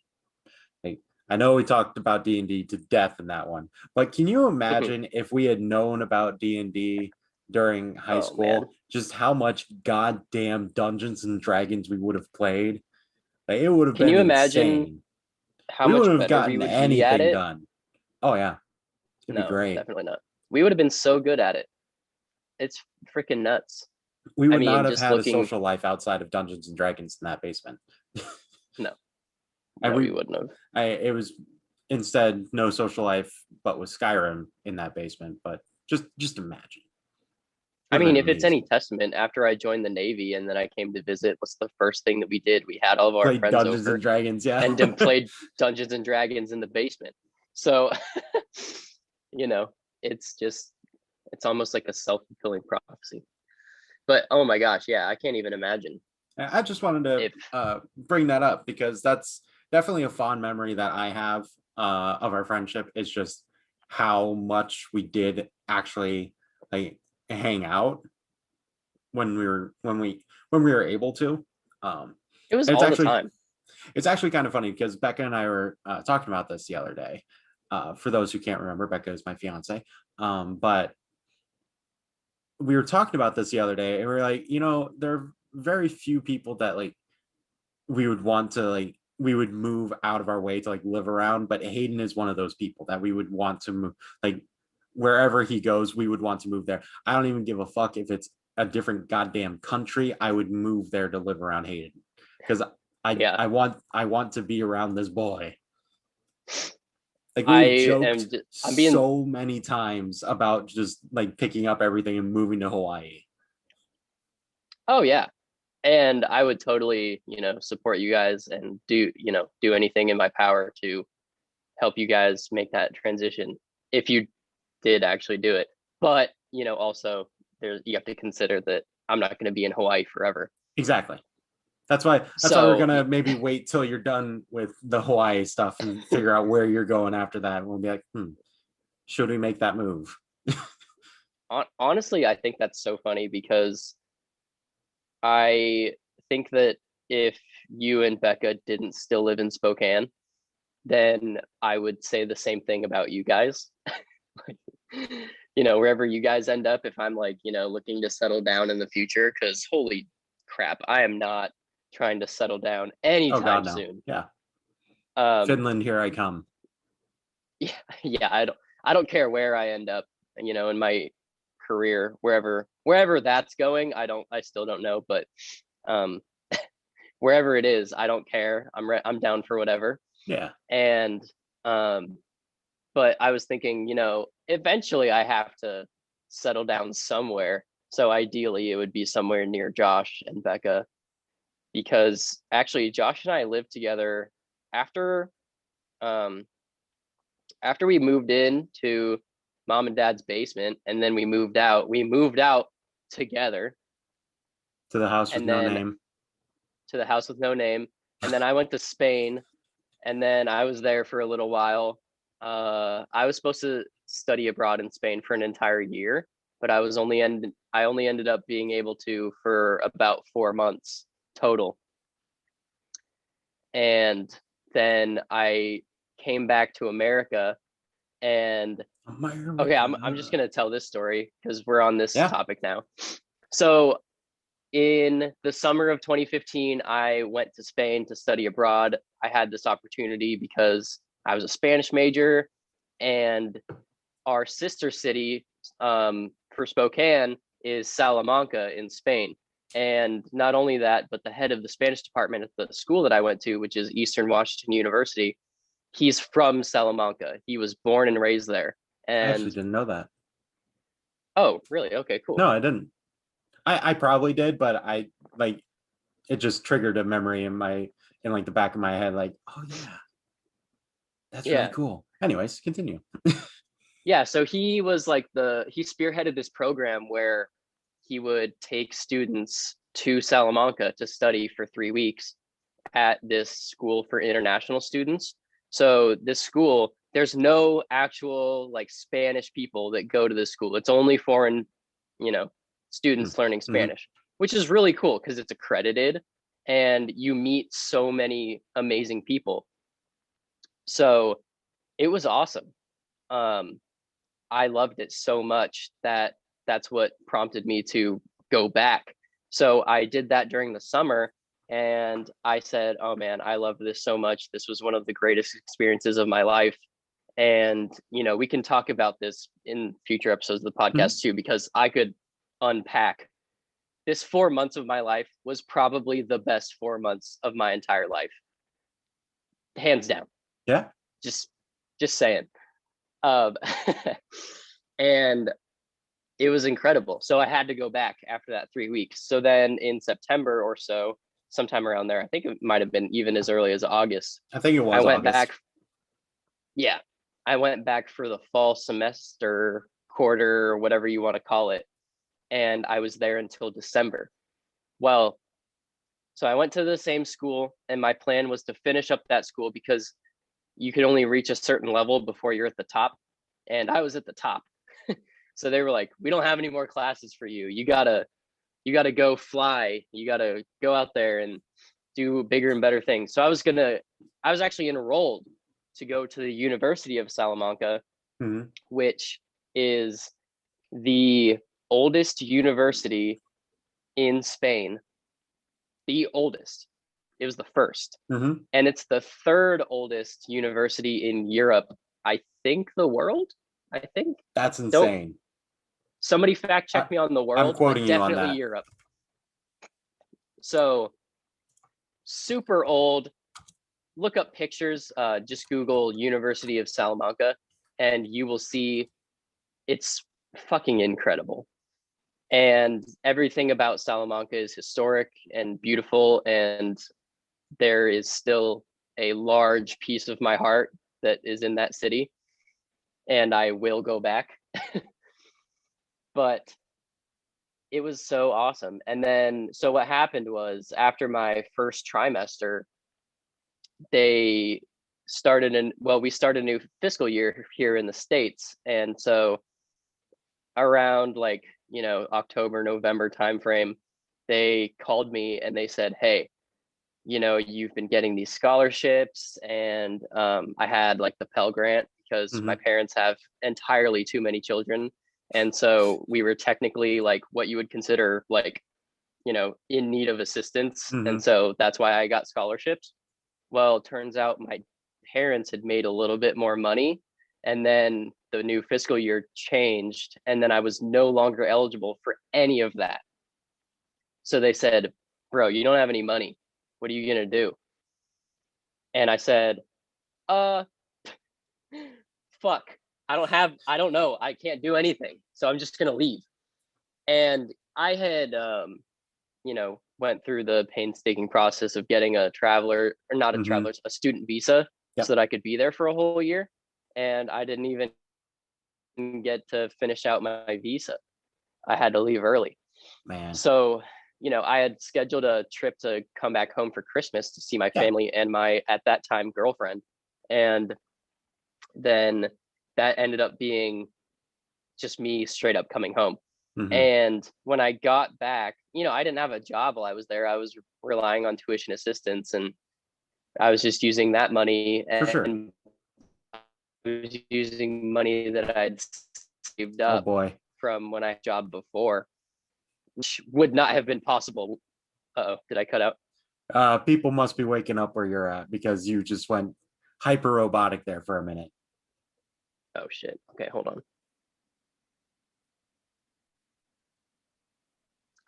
I I know we talked about D&D to death in that one, but can you imagine if we had known about D&D during high Oh, school, man. just how much goddamn Dungeons and Dragons we would have played? Like, it would have Can been you imagine insane. how We much would have better we gotten would be at anything it? done. Oh yeah, it'd be No, great. definitely not. We would have been so good at it. It's freaking nuts. We I would not mean, have just had a looking, social life outside of Dungeons and Dragons in that basement. no, And no, we wouldn't have. it was instead no social life, but with Skyrim in that basement. But just imagine. I Would've mean, been if it's any amazing. testament, after I joined the Navy and then I came to visit, what's the first thing that we did? We had all of our Played friends Dungeons over and Dragons, yeah. and then played Dungeons and Dragons in the basement. So, you know, it's just, it's almost like a self-fulfilling prophecy. But oh my gosh, yeah, I can't even imagine I just wanted to if, bring that up because that's definitely a fond memory that I have of our friendship. Is just how much we did actually like hang out when we were able to. it was And all the time. it's actually kind of funny because Becca and I were talking about this the other day. For those who can't remember, Becca is my fiance. But we were talking about this the other day, and we are like, there are very few people that like we would want to like we would move out of our way to like live around, but Hayden is one of those people that we would want to move, like wherever he goes we would want to move there. I don't even give a fuck if it's a different goddamn country. I would move there to live around Hayden because Yeah, I want to be around this boy. Like I we've am, joked I'm being, so many times about just like picking up everything and moving to Hawaii. oh yeah. And I would totally, support you guys and do anything in my power to help you guys make that transition if you did actually do it. But, also you have to consider that I'm not going to be in Hawaii forever. Exactly. That's why we're So, gonna maybe wait till you're done with the Hawaii stuff and figure out where you're going after that. We'll be like, should we make that move? honestly, I think that's so funny because I think that if you and Becca didn't still live in Spokane, then I would say the same thing about you guys. Wherever you guys end up, if I'm like, looking to settle down in the future, because holy crap, I am not trying to settle down Oh anytime God, no. soon. Yeah. Um, Finland, here I come. yeah, yeah, I don't care where I end up, in my career, wherever that's going, I still don't know, but um wherever it is, I don't care. I'm down for whatever. Yeah. And but I was thinking, eventually I have to settle down somewhere. So ideally it would be somewhere near Josh and Becca, because actually Josh and I lived together after um after we moved in to mom and dad's basement, and then we moved out. We moved out together, To the house with and no then name. to the house with no name. And then I went to Spain, and then I was there for a little while. I was supposed to study abroad in Spain for an entire year, but I only ended up being able to for about 4 months total. And then I came back to America, and okay, I'm just gonna tell this story because we're on this topic now. So in the summer of 2015, I went to Spain to study abroad. I had this opportunity because I was a Spanish major, and our sister city for Spokane is Salamanca in Spain. And not only that, but the head of the Spanish department at the school that I went to, which is Eastern Washington University, he's from Salamanca. He was born and raised there. I actually And didn't know that. oh, really? Okay, cool. No, I didn't. I probably did, but I like it just triggered a memory in like the back of my head, like, oh yeah, that's really cool. Anyways, continue. Yeah, so he was like he spearheaded this program where he would take students to Salamanca to study for 3 weeks at this school for international students. So this school, there's no actual like Spanish people that go to this school. It's only foreign, students learning Spanish, which is really cool because it's accredited and you meet so many amazing people. So it was awesome. I loved it so much that that's what prompted me to go back. So I did that during the summer, and I said, oh man, I love this so much. This was one of the greatest experiences of my life. And, we can talk about this in future episodes of the podcast too, because I could unpack this 4 months of my life was probably the best 4 months of my entire life. Hands down. Yeah. Just saying. Um, and it was incredible. So I had to go back after that 3 weeks. So then in September or so, sometime around there, I think it might have been even as early as August. I think it was I went August. back. Yeah. I went back for the fall semester, quarter, or whatever you want to call it. And I was there until December. Well, so I went to the same school, and my plan was to finish up that school because you can only reach a certain level before you're at the top. And I was at the top. So they were like, we don't have any more classes for you. You gotta go fly. You gotta go out there and do bigger and better things. So I was actually enrolled to go to the University of Salamanca, which is the oldest university in Spain. The oldest. It was the first. And it's the third oldest university in Europe. I think the world. I think that's insane. Somebody fact check me on the world. I'm quoting you on definitely that. Europe. So super old. Look up pictures. Just Google University of Salamanca, and you will see it's fucking incredible. And everything about Salamanca is historic and beautiful, and there is still a large piece of my heart that is in that city, and I will go back. But it was so awesome. And then, so what happened was after my first trimester, we started a new fiscal year here in the States. And so around October, November timeframe, they called me and they said, hey, you've been getting these scholarships. And I had like the Pell Grant because my parents have entirely too many children. And so we were technically like what you would consider like, in need of assistance. And so that's why I got scholarships. Well, it turns out my parents had made a little bit more money, and then the new fiscal year changed, and then I was no longer eligible for any of that. So they said, bro, you don't have any money. What are you going to do? And I said, fuck, I don't know. I can't do anything. So I'm just going to leave. And I had, went through the painstaking process of getting a traveler, or not a traveler, a student visa, so that I could be there for a whole year. And I didn't even get to finish out my visa. I had to leave early. Man. So, I had scheduled a trip to come back home for Christmas to see my family and my, at that time, girlfriend. And then that ended up being just me straight up coming home. And when I got back, I didn't have a job while I was there. I was relying on tuition assistance, and I was just using that money, and I was using money that I'd saved up from when I had a job before, which would not have been possible. Uh-oh, did I cut out? People must be waking up where you're at because you just went hyper robotic there for a minute. Oh shit. Okay, hold on.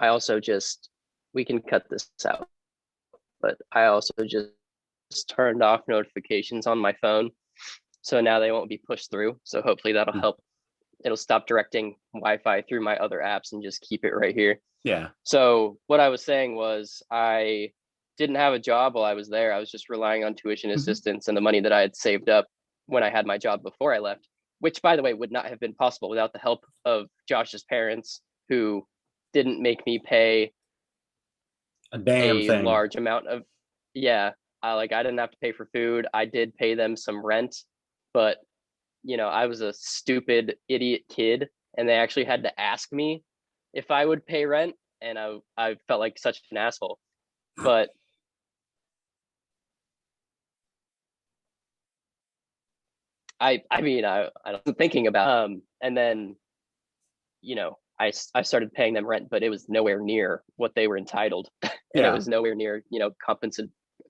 I also we can cut this out, but I also just turned off notifications on my phone. So now they won't be pushed through. So hopefully that'll help. It'll stop directing Wi-Fi through my other apps and just keep it right here. Yeah. So what I was saying was I didn't have a job while I was there. I was just relying on tuition assistance and the money that I had saved up when I had my job before I left, which, by the way, would not have been possible without the help of Josh's parents, who didn't make me pay a damn thing. Large amount of, I didn't have to pay for food. I did pay them some rent, but I was a stupid idiot kid, and they actually had to ask me if I would pay rent, and I felt like such an asshole. But I mean, I was thinking about, and then, I started paying them rent, but it was nowhere near what they were entitled. And it was nowhere near,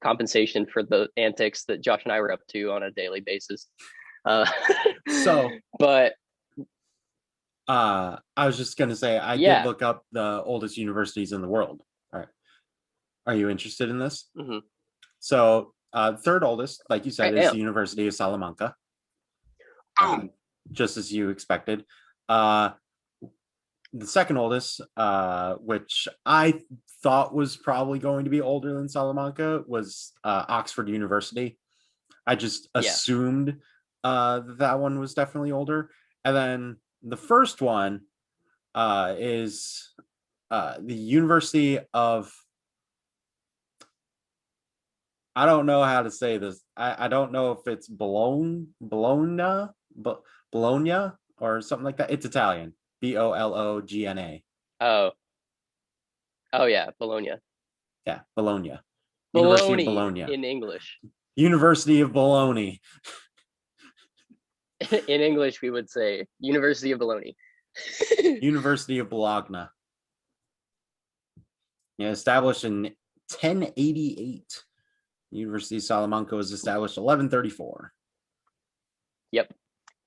compensation for the antics that Josh and I were up to on a daily basis. So, but I was just gonna say I did look up the oldest universities in the world. All right, are you interested in this? Mm-hmm. So, third oldest, like you said, is the University of Salamanca. Just as you expected. The second oldest, which I thought was probably going to be older than Salamanca, was Oxford University. I just assumed that one was definitely older. And then the first one is the University of, I don't know how to say this. I don't know if it's Bologna or something like that. It's Italian. Bologna. Oh yeah, Bologna. Yeah, Bologna. University of Bologna in English. University of Bologna. In English, we would say University of Bologna. University of Bologna. Yeah, established in 1088. University of Salamanca was established 1134. Yep.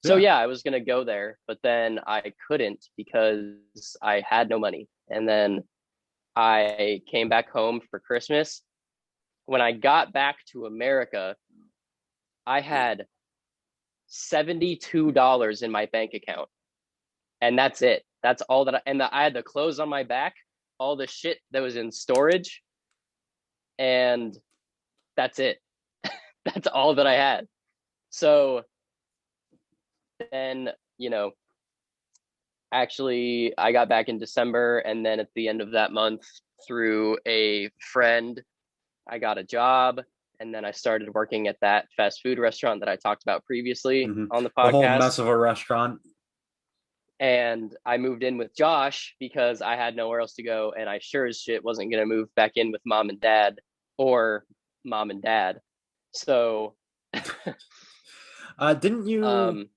So I was gonna go there, but then I couldn't because I had no money. And then I came back home for Christmas. When I got back to America, I had $72 in my bank account. And that's it. That's all that I had the clothes on my back, all the shit that was in storage, and that's it. That's all that I had. So then, actually I got back in December, and then at the end of that month, through a friend, I got a job, and then I started working at that fast food restaurant that I talked about previously on the podcast. The whole mess of a restaurant. And I moved in with Josh because I had nowhere else to go, and I sure as shit wasn't going to move back in with mom and dad or mom and dad. So didn't you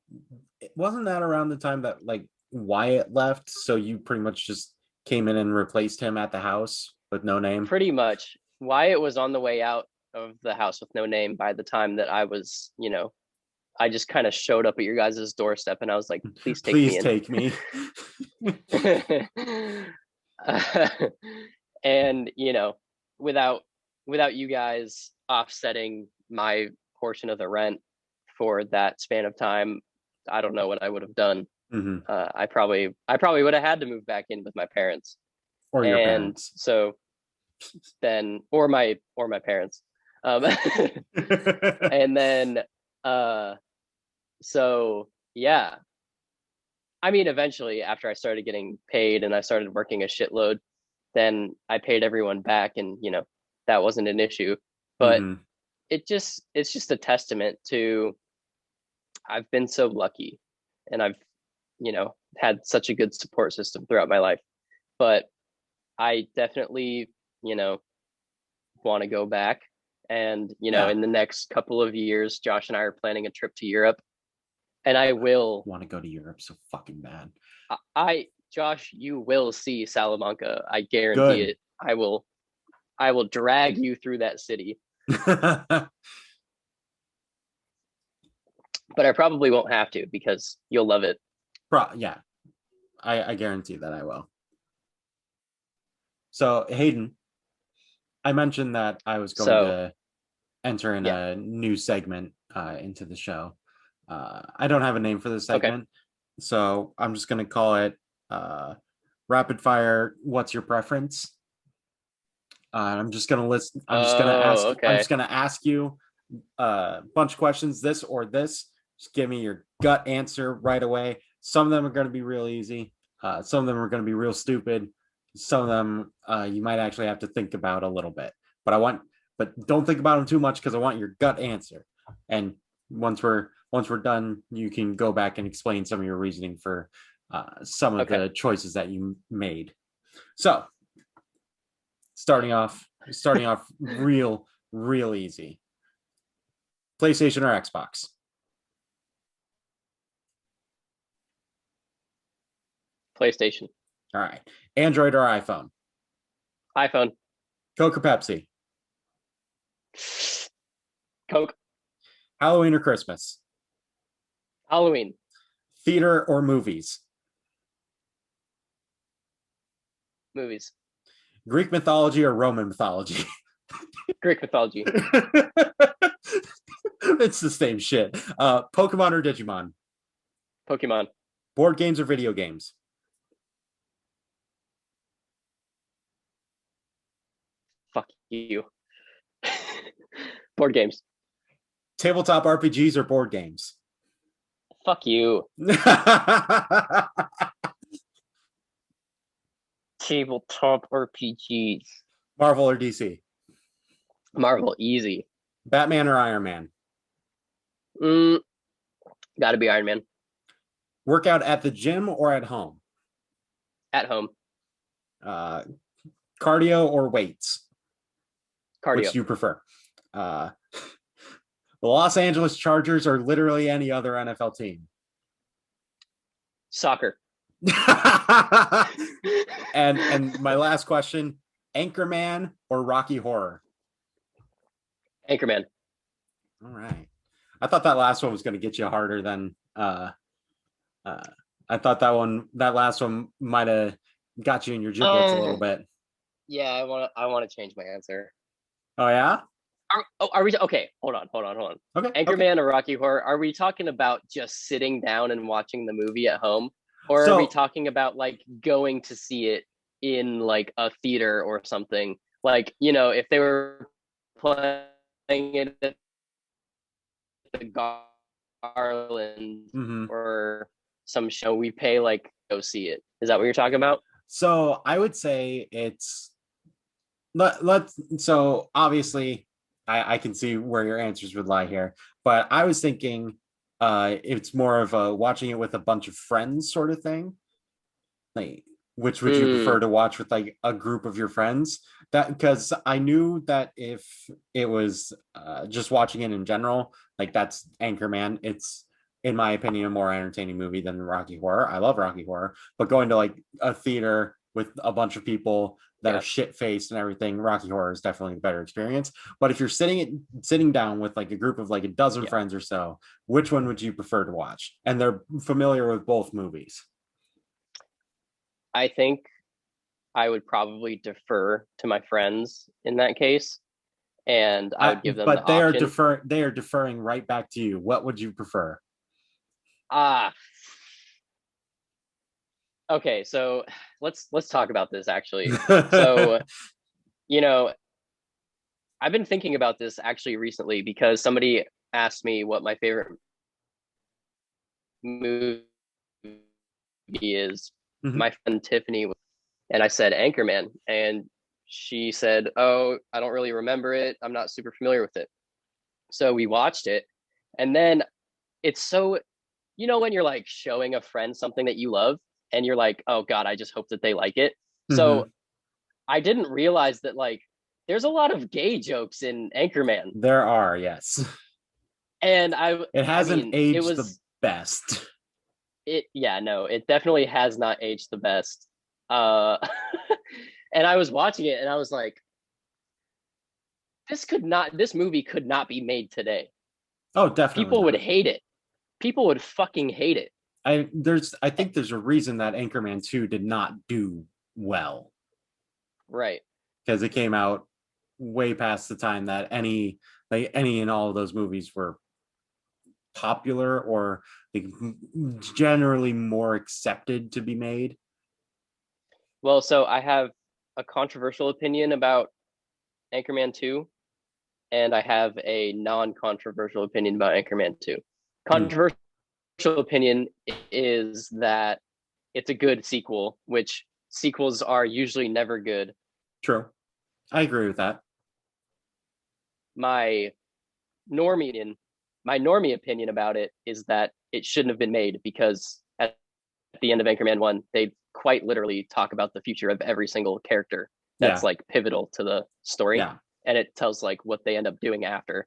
wasn't that around the time that like Wyatt left, so you pretty much just came in and replaced him at the house with no name? Pretty much. Wyatt was on the way out of the house with no name by the time that I was, I just kind of showed up at your guys' doorstep, and I was like, please take me in. Take me. And without you guys offsetting my portion of the rent for that span of time, I don't know what I would have done. I probably would have had to move back in with my parents or your parents. So then, or my parents, and then so yeah, I mean, eventually after I started getting paid and I started working a shitload, then I paid everyone back, and that wasn't an issue. But it's just a testament to, I've been so lucky, and I've had such a good support system throughout my life. But I definitely want to go back, and in the next couple of years, Josh and I are planning a trip to Europe, and I will want to go to Europe so fucking bad. Josh, you will see Salamanca. I guarantee it. I will drag you through that city. But I probably won't have to, because you'll love it. Yeah, I guarantee that I will. So Hayden, I mentioned that I was going to enter in a new segment into the show. I don't have a name for this segment, so I'm just going to call it Rapid Fire. What's your preference? I'm just going to list. I'm just going to ask you a bunch of questions, this or this. Just give me your gut answer right away. Some of them are going to be real easy. Some of them are going to be real stupid. Some of them you might actually have to think about a little bit. But don't think about them too much, because I want your gut answer. And once we're done, you can go back and explain some of your reasoning for some of the choices that you made. So starting off real easy. PlayStation or Xbox? PlayStation. All right. Android or iPhone? iPhone. Coke or Pepsi? Coke. Halloween or Christmas? Halloween. Theater or movies? Movies. Greek mythology or Roman mythology? Greek mythology. It's the same shit. Pokemon or Digimon? Pokemon. Board games or video games? Fuck you. Board games. Tabletop RPGs or board games? Fuck you. Tabletop RPGs. Marvel or DC? Marvel, easy. Batman or Iron Man? Gotta be Iron Man. Workout at the gym or at home? At home. Cardio or weights? Cardio. Which do you prefer? The Los Angeles Chargers or literally any other NFL team? Soccer. and my last question, Anchorman or Rocky Horror? Anchorman. All right. I thought that last one was going to get you harder than I thought that last one might have got you in your giblets a little bit. Yeah, I want to change my answer. Oh yeah? Are we okay? Hold on. Okay. Anchorman or Rocky Horror? Are we talking about just sitting down and watching the movie at home, or are we talking about like going to see it in like a theater or something? Like, you know, if they were playing it at the Garland or some show, we pay like go see it. Is that what you're talking about? So I would say it's so obviously I can see where your answers would lie here, but I was thinking it's more of a watching it with a bunch of friends sort of thing. Like, which would you prefer to watch with like a group of your friends? That because I knew that if it was just watching it in general, like that's Anchorman. It's in my opinion a more entertaining movie than Rocky Horror. I love Rocky Horror, but going to like a theater with a bunch of people that are shit-faced and everything, Rocky Horror is definitely a better experience. But if you're sitting down with like a group of like a dozen friends or so, which one would you prefer to watch? And they're familiar with both movies. I think I would probably defer to my friends in that case, and I would give them the option. They are deferring right back to you. What would you prefer? Okay, so let's talk about this actually. So, you know, I've been thinking about this actually recently because somebody asked me what my favorite movie is. My friend Tiffany, and I said Anchorman, and she said, "Oh, I don't really remember it. I'm not super familiar with it." So we watched it, and then it's so, you know, when you're like showing a friend something that you love, and you're like, "Oh God, I just hope that they like it." So I didn't realize that like there's a lot of gay jokes in Anchorman. There are, yes. And it hasn't aged the best. It definitely has not aged the best. And I was watching it and I was like, this movie could not be made today. Oh, definitely. People would hate it. People would fucking hate it. I think there's a reason that Anchorman 2 did not do well. Right. Because it came out way past the time that any and all of those movies were popular or like generally more accepted to be made. Well, so I have a controversial opinion about Anchorman 2, and I have a non-controversial opinion about Anchorman 2. Controversial opinion is that it's a good sequel, which sequels are usually never good. True. I agree with that. My normie opinion about it is that it shouldn't have been made because at the end of Anchorman 1, they quite literally talk about the future of every single character that's like pivotal to the story. Yeah. And it tells like what they end up doing after.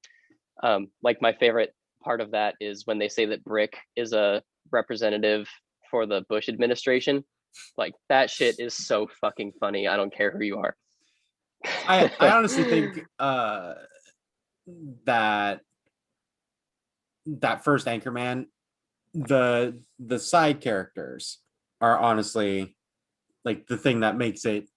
Like my favorite part of that is when they say that Brick is a representative for the Bush administration. Like that shit is so fucking funny. I don't care who you are. I honestly think that first Anchorman, the side characters are honestly like the thing that makes it,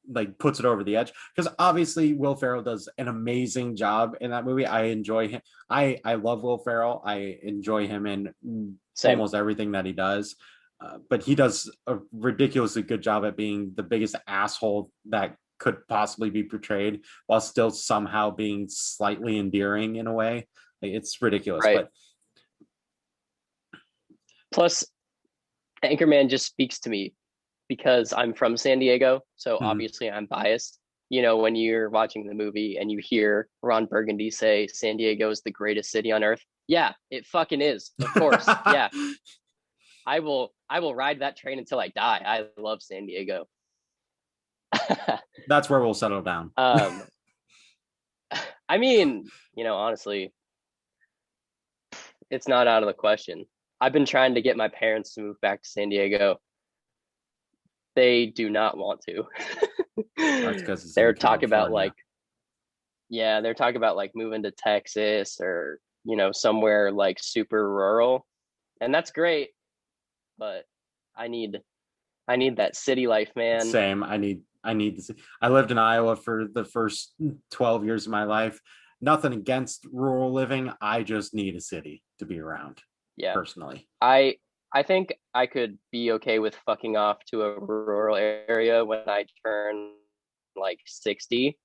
like, puts it over the edge, because obviously Will Ferrell does an amazing job in that movie. I enjoy him. I love Will Ferrell. I enjoy him in Same. almost everything that he does, but he does a ridiculously good job at being the biggest asshole that could possibly be portrayed while still somehow being slightly endearing in a way. Like, it's ridiculous. Right. But Plus, Anchorman just speaks to me because I'm from San Diego, so Mhm. obviously I'm biased. You know, when you're watching the movie and you hear Ron Burgundy say San Diego is the greatest city on earth, yeah, it fucking is. Of course, yeah. I will ride that train until I die. I love San Diego. That's where we'll settle down. I mean, you know, honestly, it's not out of the question. I've been trying to get my parents to move back to San Diego. They do not want to. That's because it's They're in talking about California. like, yeah, they're talking about like moving to Texas or, you know, somewhere like super rural. And that's great, but I need that city life, man. Same. I need to. I lived in Iowa for the first 12 years of my life. Nothing against rural living. I just need a city to be around. Yeah. Personally. I think I could be okay with fucking off to a rural area when I turn like 60.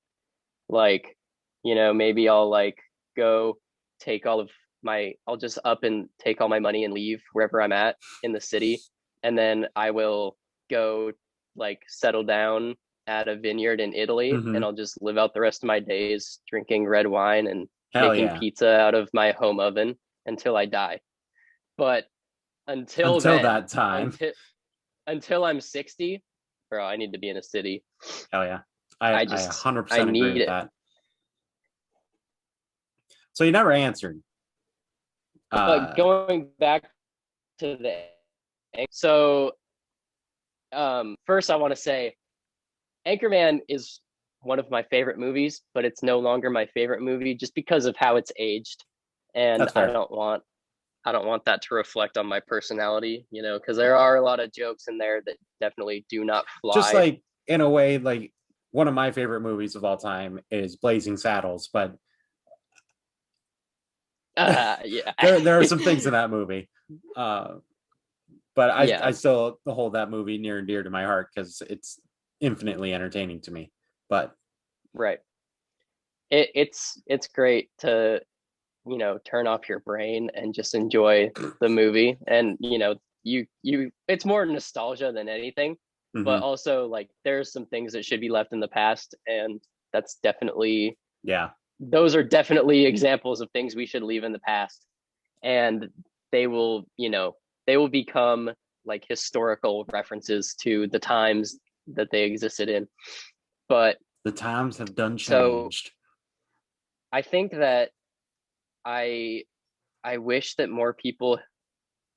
Like, you know, maybe I'll like go take I'll just up and take all my money and leave wherever I'm at in the city. And then I will go like settle down at a vineyard in Italy, Mhm. and I'll just live out the rest of my days drinking red wine and Hell making yeah. pizza out of my home oven until I die. But until that time. until I'm 60, bro, I need to be in a city. Hell yeah. I 100% agree with that. So you never answered. But going back to first I want to say Anchorman is one of my favorite movies, but it's no longer my favorite movie just because of how it's aged. And That's fair. I don't want that to reflect on my personality, you know, because there are a lot of jokes in there that definitely do not fly. Just like, in a way, like one of my favorite movies of all time is Blazing Saddles, but yeah, there are some things in that movie. But I still hold that movie near and dear to my heart because it's infinitely entertaining to me. But right, it's great to, you know, turn off your brain and just enjoy the movie. And you know, you it's more nostalgia than anything, but also like there's some things that should be left in the past, and that's definitely, those are definitely examples of things we should leave in the past, and they will, you know, they will become like historical references to the times that they existed in. But the times have done changed. So I think that I wish that more people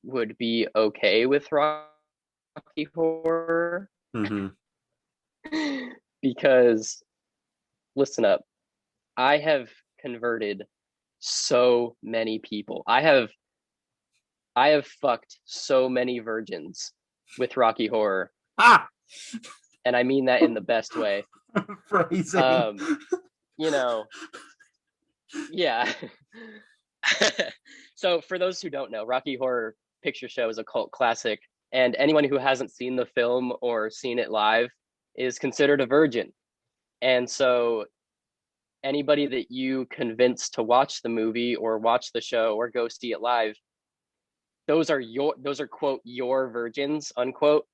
would be okay with Rocky Horror. Because listen up, I have converted so many people. I have fucked so many virgins with Rocky Horror. And I mean that in the best way. Phrasing. You know, yeah. So for those who don't know, Rocky Horror Picture Show is a cult classic, and anyone who hasn't seen the film or seen it live is considered a virgin. And so anybody that you convince to watch the movie or watch the show or go see it live, those are quote your virgins, unquote.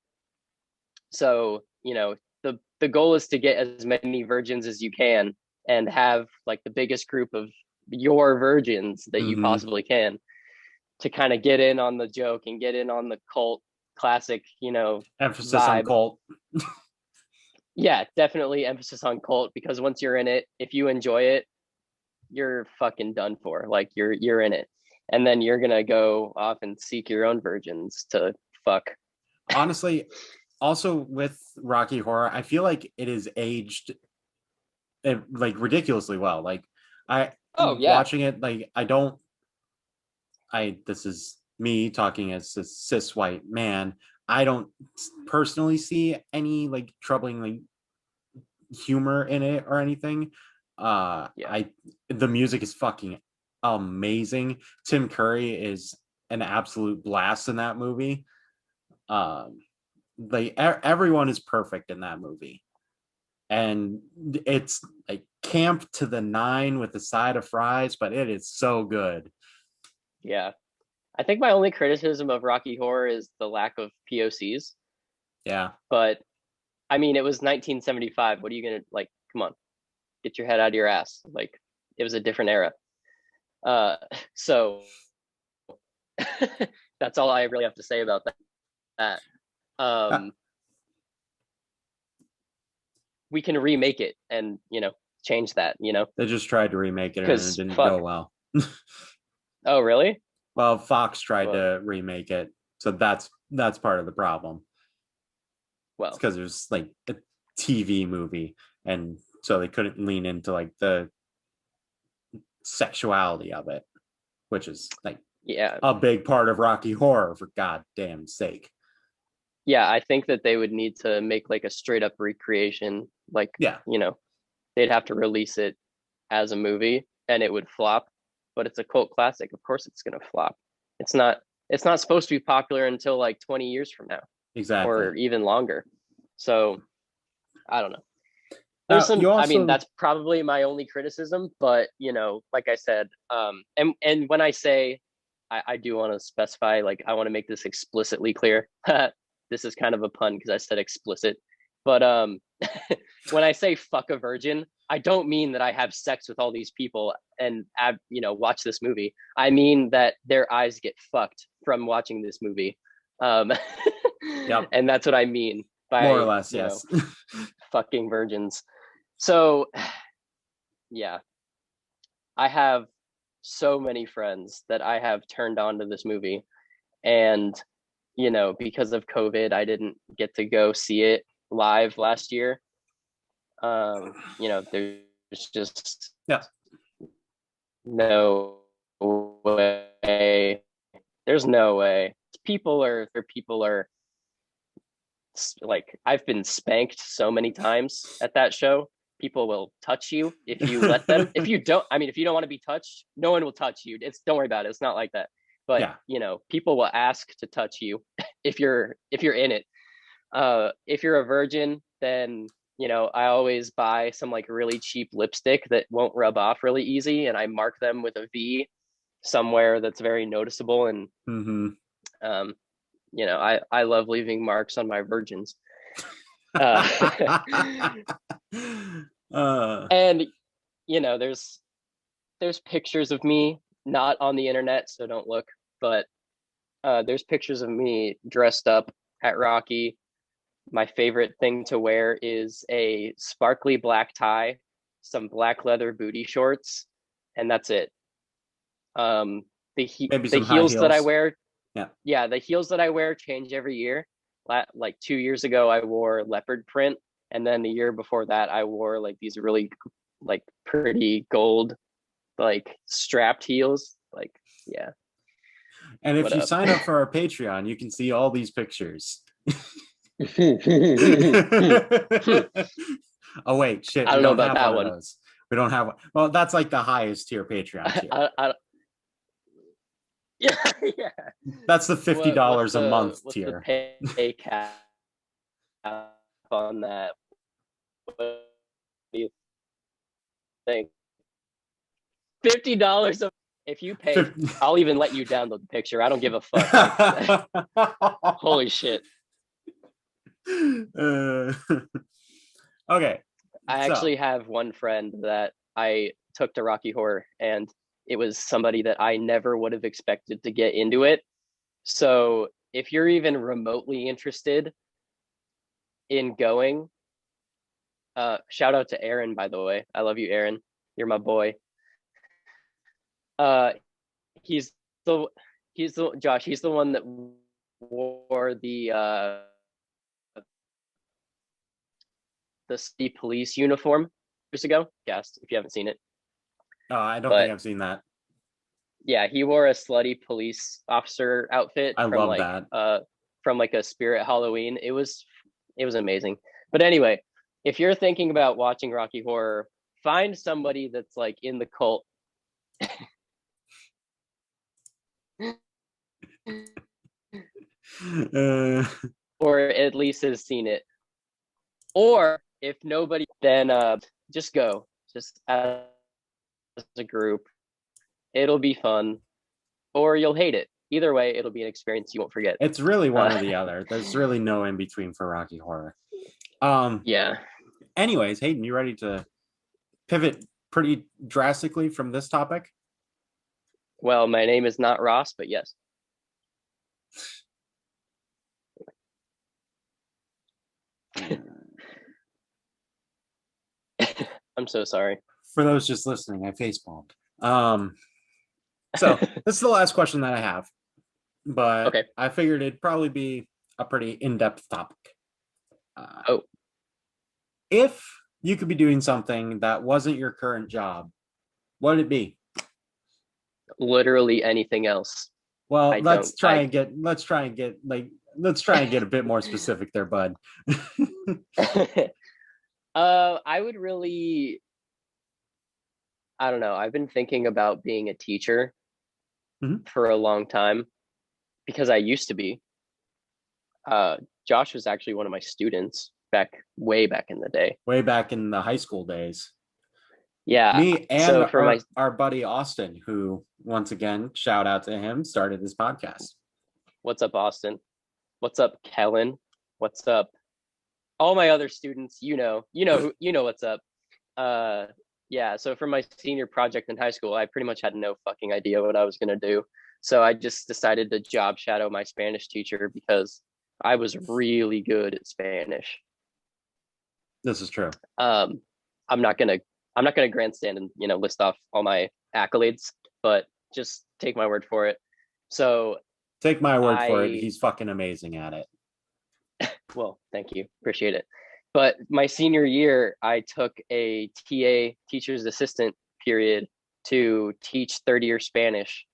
So, you know, the goal is to get as many virgins as you can and have like the biggest group of your virgins that you possibly can to kind of get in on the joke and get in on the cult classic, you know, emphasis vibe. on cult. Yeah, definitely emphasis on cult, because once you're in it, if you enjoy it, you're fucking done for. Like you're in it, and then you're gonna go off and seek your own virgins to fuck. Honestly, also with Rocky Horror, I feel like it is aged like ridiculously well. Like I Oh yeah, watching it, like this is me talking as a cis white man. I don't personally see any like troubling like humor in it or anything. yeah, The music is fucking amazing. Tim Curry is an absolute blast in that movie. Everyone is perfect in that movie, and it's like camp to the nine with a side of fries, but it is so good. yeah. I think my only criticism of Rocky Horror is the lack of POCs. Yeah, But I mean, it was 1975. What are you gonna like? Come on, get your head out of your ass. Like, it was a different era. So that's all I really have to say about that. uh, We can remake it and change that. they just tried to remake it and it Because didn't fuck. go well. Oh really? Well, Fox tried Well, to remake it, so that's part of the problem. It's well, because it was like a TV movie, and so they couldn't lean into like the sexuality of it, which is like yeah, a big part of Rocky Horror, for goddamn sake. yeah. I think that they would need to make like a straight up recreation. Like, Yeah, they'd have to release it as a movie and it would flop. But it's a cult classic. Of course, it's gonna flop. It's not. It's not supposed to be popular until like 20 years from now, exactly. or even longer. So I don't know. There's Now some. you I mean, also that's probably my only criticism. But like I said, and when I say, I do want to specify, like, I want to make this explicitly clear. This is kind of a pun because I said explicit. But when I say fuck a virgin, I don't mean that I have sex with all these people and watch this movie. I mean that their eyes get fucked from watching this movie. Um, Yep, and that's what I mean more or by less, yes. fucking virgins. So yeah, I have so many friends that I have turned on to this movie, and because of COVID, I didn't get to go see it live last year. There's just Yeah, no way. There's no way. People are like, I've been spanked so many times at that show. People will touch you if you let them. If you don't, I mean, if you don't want to be touched, no one will touch you. Don't worry about it. It's not like that. But yeah. people will ask to touch you if you're in it. If you're a virgin, then I always buy some like really cheap lipstick that won't rub off really easy, and I mark them with a V somewhere that's very noticeable. And Mm-hmm. I love leaving marks on my virgins. Uh, and there's pictures of me, not on the internet, so don't look, but there's pictures of me dressed up at Rocky. My favorite thing to wear is a sparkly black tie, some black leather booty shorts, and that's it. Maybe The some high heels that I heels. wear, Yeah. yeah, the heels that I wear change every year. Like 2 years ago, I wore leopard print, and then the year before that, I wore like these really like pretty gold like strapped heels. Like, yeah. And if What you up? sign up for our Patreon, you can see all these pictures. Oh wait, shit, I we don't know don't about have that one of one. those. We don't have one. Well, that's like the highest tier Patreon tier. Yeah, yeah. That's the $50 a month What's the tier. pay cap on that? What do you think? $50 if you pay, I'll even let you download the picture. I don't give a fuck. Holy shit. Okay. I actually have one friend that I took to Rocky Horror, and it was somebody that I never would have expected to get into it. So if you're even remotely interested in going, shout out to Aaron, by the way. I love you, Aaron. You're my boy. Uh, he's the Josh. He's the one that wore the the city police uniform years ago. Guessed if you haven't seen it. I don't But- think I've seen that. Yeah, he wore a slutty police officer outfit I from love like that. from like a Spirit Halloween. It was amazing. But anyway, if you're thinking about watching Rocky Horror, find somebody that's like in the cult. Or at least has seen it. Or if nobody, then just go. Just as a group. It'll be fun. Or you'll hate it. Either way, it'll be an experience you won't forget. It's really one or the other. There's really no in between for Rocky Horror. Yeah. Anyways, Hayden, you ready to pivot pretty drastically from this topic? Well, my name is not Ross, but yes. I'm so sorry. For those just listening, I facepalmed. So this is the last question that I have, but Okay. I figured it'd probably be a pretty in-depth topic. If you could be doing something that wasn't your current job, what would it be? Literally anything else. Well, let's try and get a bit more specific there, bud. I would really, I don't know. I've been thinking about being a teacher for a long time because I used to be. Josh was actually one of my students way back in the day. Way back in the high school days. Yeah. Me and so for our buddy Austin, who, once again, shout out to him, started this podcast. What's up, Austin? What's up, Kellen? What's up? All my other students, you know what's up. Yeah, so for my senior project in high school, I pretty much had no fucking idea what I was going to do. So I just decided to job shadow my Spanish teacher because I was really good at Spanish. This is true. I'm not gonna grandstand and list off all my accolades, but just take my word for it. So take my word for it. He's fucking amazing at it. Well, thank you. Appreciate it. But my senior year, I took a TA, teacher's assistant period, to teach third-year Spanish.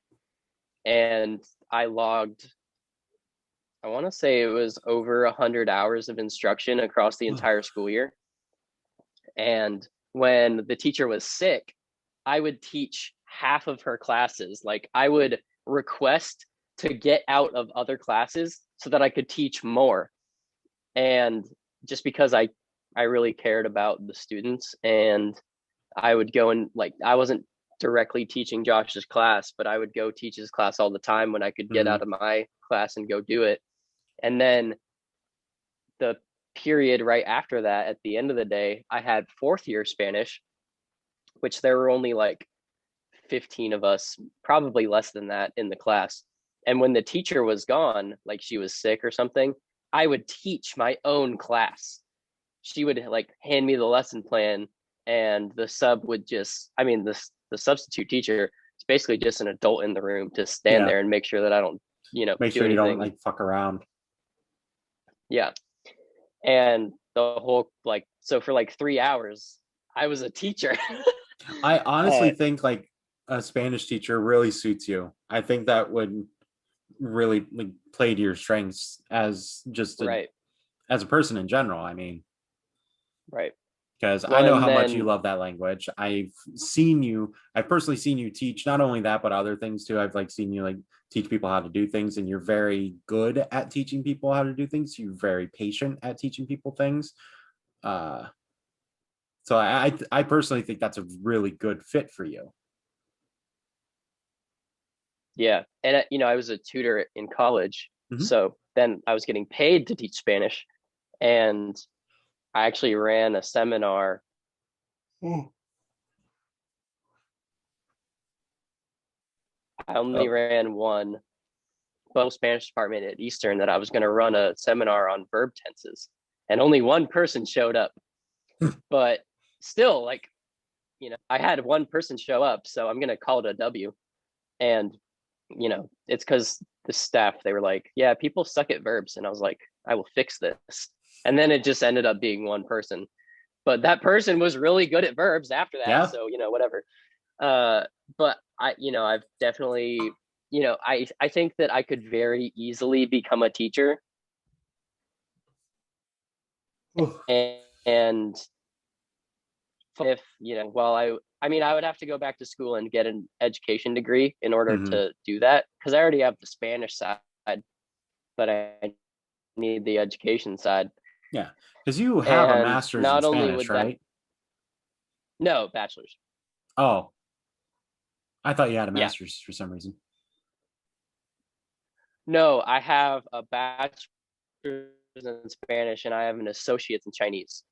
And I logged, I want to say it was over 100 hours of instruction across the entire school year. And when the teacher was sick, I would teach half of her classes. Like I would request to get out of other classes so that I could teach more. And just because I really cared about the students, and I would go and I wasn't directly teaching Josh's class, but I would go teach his class all the time when I could get out of my class and go do it. And then the period right after that, at the end of the day, I had fourth year Spanish, which there were only 15 of us, probably less than that in the class. And when the teacher was gone, she was sick or something, I would teach my own class. She would hand me the lesson plan, and the sub would just, the substitute teacher is basically just an adult in the room to stand there and make sure that I don't, make sure you don't fuck around. Yeah. And the whole, so for 3 hours, I was a teacher. I honestly think a Spanish teacher really suits you. I think that would really play to your strengths as just as a person in general. Right. Because I know how much you love that language. I've personally seen you teach not only that, but other things too. I've seen you teach people how to do things, and you're very good at teaching people how to do things. You're very patient at teaching people things. So I personally think that's a really good fit for you. Yeah. And, I was a tutor in college. So then I was getting paid to teach Spanish. And I actually ran a seminar. I only ran one Spanish department at Eastern that I was going to run a seminar on verb tenses. And only one person showed up. But still, I had one person show up. So I'm going to call it a W. And it's because the staff, they were like, yeah, people suck at verbs. And I was like, I will fix this. And then it just ended up being one person. but that person was really good at verbs after that. Yeah. So, whatever. But I've definitely, I think that I could very easily become a teacher. And if, while I would have to go back to school and get an education degree in order to do that, because I already have the Spanish side, but I need the education side. Yeah, because you have a And master's not in only Spanish, would right? No, bachelor's. Oh, I thought you had a Yeah. master's for some reason. No, I have a bachelor's in Spanish and I have an associate's in Chinese.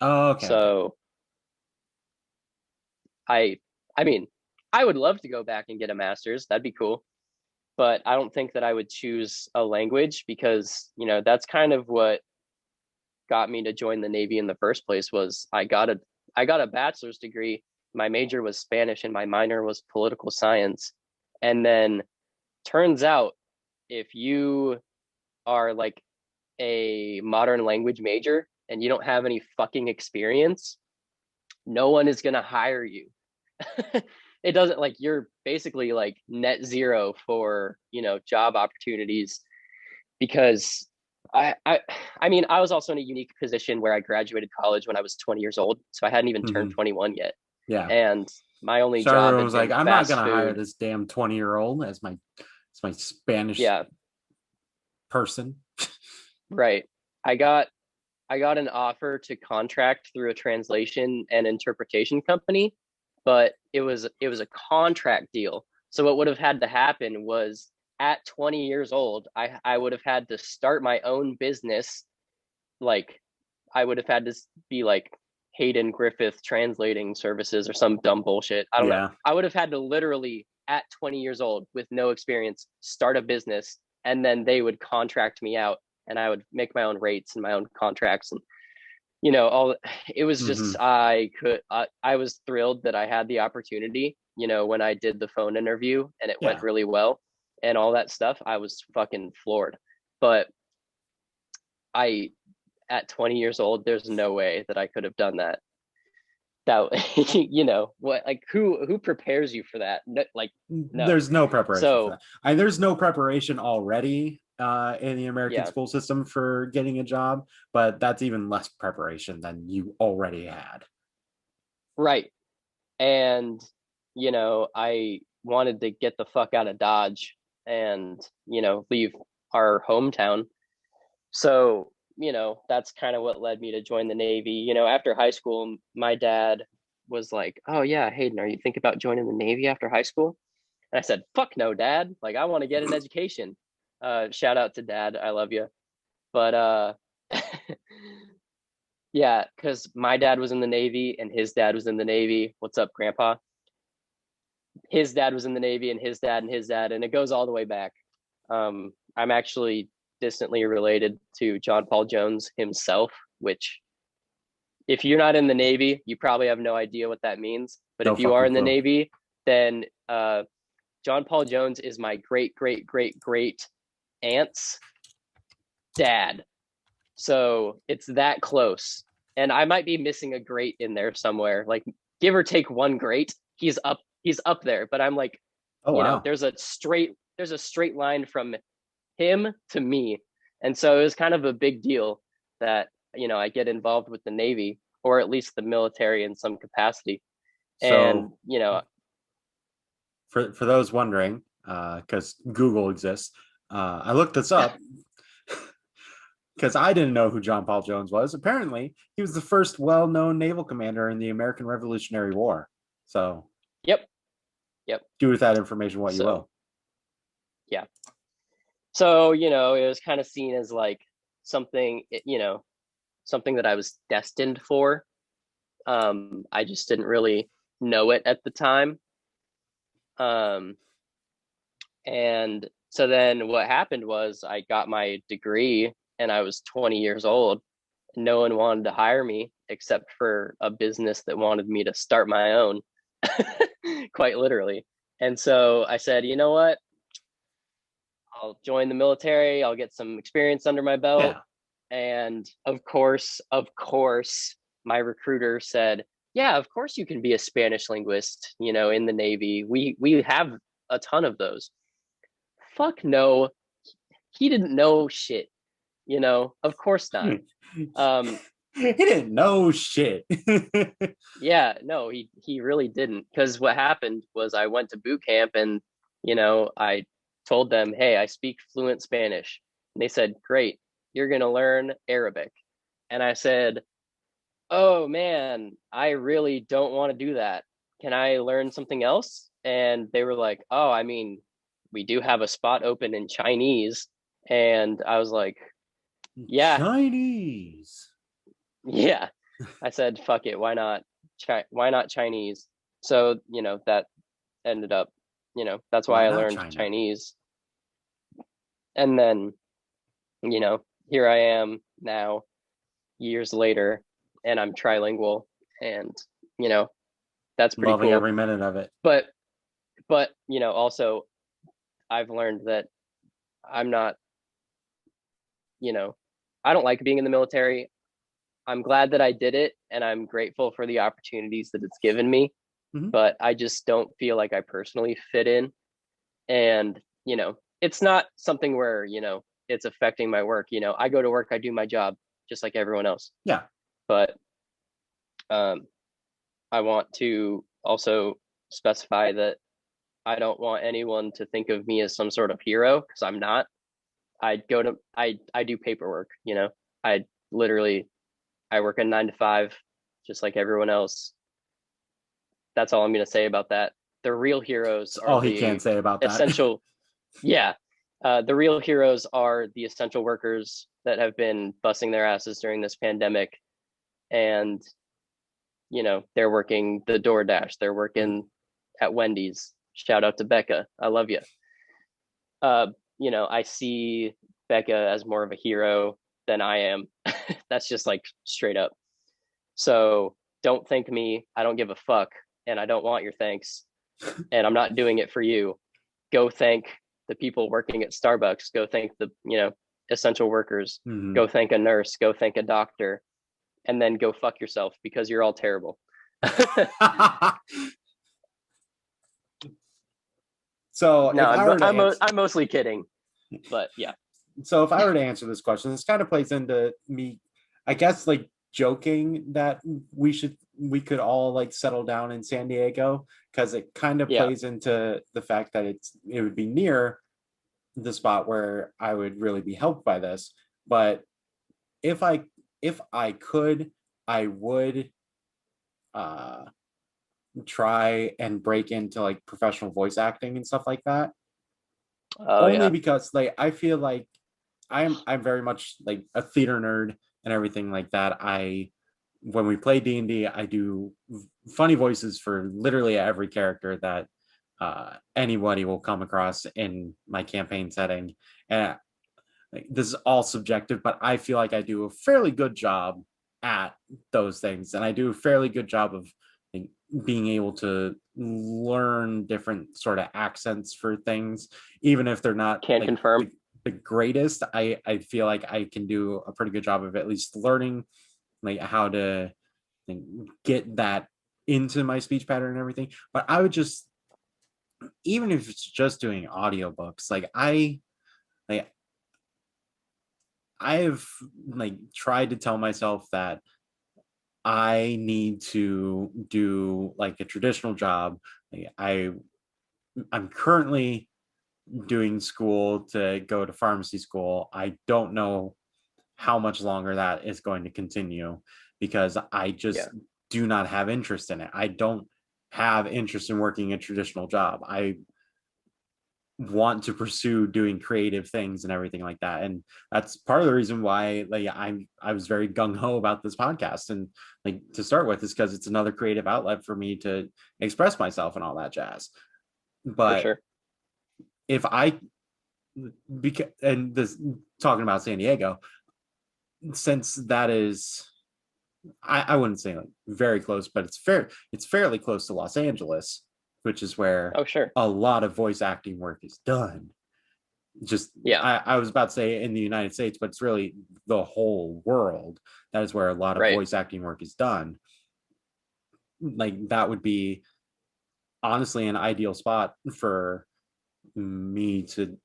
Oh, okay. So I mean, I would love to go back and get a master's. That'd be cool. But I don't think that I would choose a language because, that's kind of what got me to join the Navy in the first place. Was I got a bachelor's degree. My major was Spanish and my minor was political science. And then turns out if you are like a modern language major and you don't have any fucking experience, no one is going to hire you. It doesn't, like, you're basically like net zero for, job opportunities, because I was also in a unique position where I graduated college when I was 20 years old. So I hadn't even turned 21 yet. Yeah. And my only So job everyone was like, I'm not going to hire food. this damn 20-year-old as my Spanish person. Right. I got an offer to contract through a translation and interpretation company, but it was a contract deal. So what would have had to happen was, at 20 years old, I would have had to start my own business. Like, I would have had to be like Hayden Griffith Translating Services or some dumb bullshit. I don't know. I would have had to literally, at 20 years old with no experience, start a business, and then they would contract me out and I would make my own rates and my own contracts. And all it was just, I was thrilled that I had the opportunity, when I did the phone interview and it went really well and all that stuff. I was fucking floored. But at 20 years old, there's no way that I could have done that. What, like, who prepares you for that? Like, no. There's no preparation for that. There's no preparation already in the American school system for getting a job, but that's even less preparation than you already had. Right. And, I wanted to get the fuck out of Dodge and, leave our hometown. So, that's kind of what led me to join the Navy. After high school, my dad was like, "Oh yeah, Hayden, are you thinking about joining the Navy after high school?" And I said, "Fuck no, Dad. Like, I want to get an education." Shout out to Dad. I love you. But yeah, because my dad was in the Navy and his dad was in the Navy. What's up, Grandpa? His dad was in the Navy and his dad and his dad, and it goes all the way back. I'm actually distantly related to John Paul Jones himself, which, if you're not in the Navy, you probably have no idea what that means. But if you are in the Navy, then John Paul Jones is my great aunt's dad. So it's that close. And I might be missing a great in there somewhere, like give or take one great. He's up there. But I'm like, there's a straight line from him to me. And so it was kind of a big deal that, I get involved with the Navy, or at least the military in some capacity. So, and, for those wondering, because Google exists, I looked this up because I didn't know who John Paul Jones was. Apparently, he was the first well-known naval commander in the American Revolutionary War. So, Yep. Do with that information what you will. Yeah. So, it was kind of seen as like something, something that I was destined for. I just didn't really know it at the time. And so then what happened was I got my degree and I was 20 years old. No one wanted to hire me except for a business that wanted me to start my own, quite literally. And so I said, you know what? I'll join the military. I'll get some experience under my belt. Yeah. And of course, my recruiter said, yeah, of course you can be a Spanish linguist, you know, in the Navy. We have a ton of those. Fuck no. He didn't know shit, you know, of course not. He didn't know shit. Yeah, no, he really didn't. Because what happened was I went to boot camp and, you know, I told them, hey, I speak fluent Spanish. And they said, great, you're going to learn Arabic. And I said, oh man, I really don't want to do that. Can I learn something else? And they were like, oh, I mean, we do have a spot open in Chinese. And I was like, yeah, Chinese. yeah. I said, fuck it, why not? Why not Chinese? So, you know, that ended up, you know, that's why I learned China? Chinese. And then, you know, here I am now, years later, and I'm trilingual, and, you know, that's pretty Loving cool. every minute of it. But, you know, also, I've learned that I'm not, you know, I don't like being in the military. I'm glad that I did it, and I'm grateful for the opportunities that it's given me. Mhm. But I just don't feel like I personally fit in. And, you know, it's not something where, you know, it's affecting my work. You know, I go to work, I do my job just like everyone else. Yeah. But I want to also specify that I don't want anyone to think of me as some sort of hero, because I'm not. I do paperwork, you know. I literally I work a 9 to 5 just like everyone else. That's all I'm going to say about that. The real heroes That's are all he can say about that. essential. Yeah. The real heroes are the essential workers that have been busting their asses during this pandemic. And, you know, they're working the DoorDash. They're working at Wendy's. Shout out to Becca. I love you. You know, I see Becca as more of a hero than I am. That's just like straight up. So don't thank me. I don't give a fuck. And I don't want your thanks. And I'm not doing it for you. Go thank the people working at Starbucks. Go thank the, you know, essential workers. Mhm. Go thank a nurse. Go thank a doctor. And then go fuck yourself, because you're all terrible. So No, I'm mostly kidding. But yeah. So if I were to answer this question, this kind of plays into me, I guess, like joking that we could all like settle down in San Diego, because it kind of plays into the fact that it would be near the spot where I would really be helped by this. But if I could, I would try and break into like professional voice acting and stuff like that. Only because like I feel like I'm very much like a theater nerd and everything like that. When we play D&D, I do funny voices for literally every character that anybody will come across in my campaign setting. And like, this is all subjective, but I feel like I do a fairly good job at those things, and I do a fairly good job of like, being able to learn different sort of accents for things, even if they're not confirm the greatest. I feel like I can do a pretty good job of at least learning like how to like, get that into my speech pattern and everything. But I would just, even if it's just doing audiobooks, I've like tried to tell myself that I need to do like a traditional job. I'm currently doing school to go to pharmacy school. I don't know how much longer that is going to continue, because I just do not have interest in it. I don't have interest in working a traditional job. I want to pursue doing creative things and everything like that, and that's part of the reason why like I was very gung-ho about this podcast, and like to start with is because it's another creative outlet for me to express myself and all that jazz. But for sure. if I and this talking about San Diego, since that is I wouldn't say like very close, but it's fairly close to Los Angeles, which is where sure, a lot of voice acting work is done. just Yeah. I was about to say in the United States, but it's really the whole world. That is where a lot of Right. voice acting work is done. Like that would be honestly an ideal spot for me to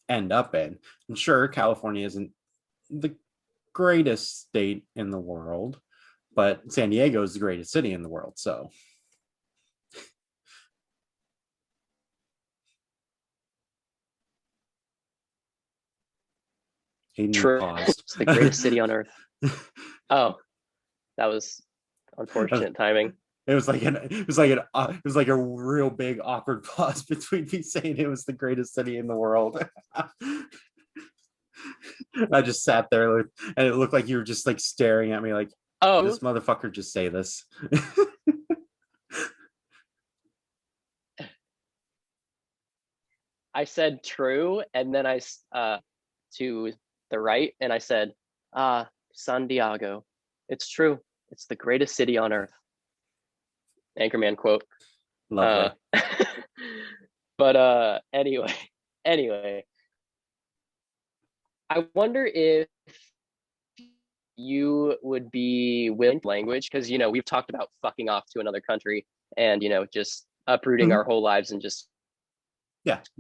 end up in. And sure, California isn't the greatest state in the world, but San Diego is the greatest city in the world. So Hayden True. paused. It's the greatest city on earth. Oh, that was unfortunate timing. It was like a real big awkward pause between me saying it was the greatest city in the world. I just sat there and it looked like you were just like staring at me like, Oh, this motherfucker just say this. I said true, and then I to the right, and I said, San Diego. It's true. It's the greatest city on earth. Anchorman quote. Lovely. But anyway, I wonder if you would be willing to language, because we've talked about fucking off to another country and just uprooting our whole lives and just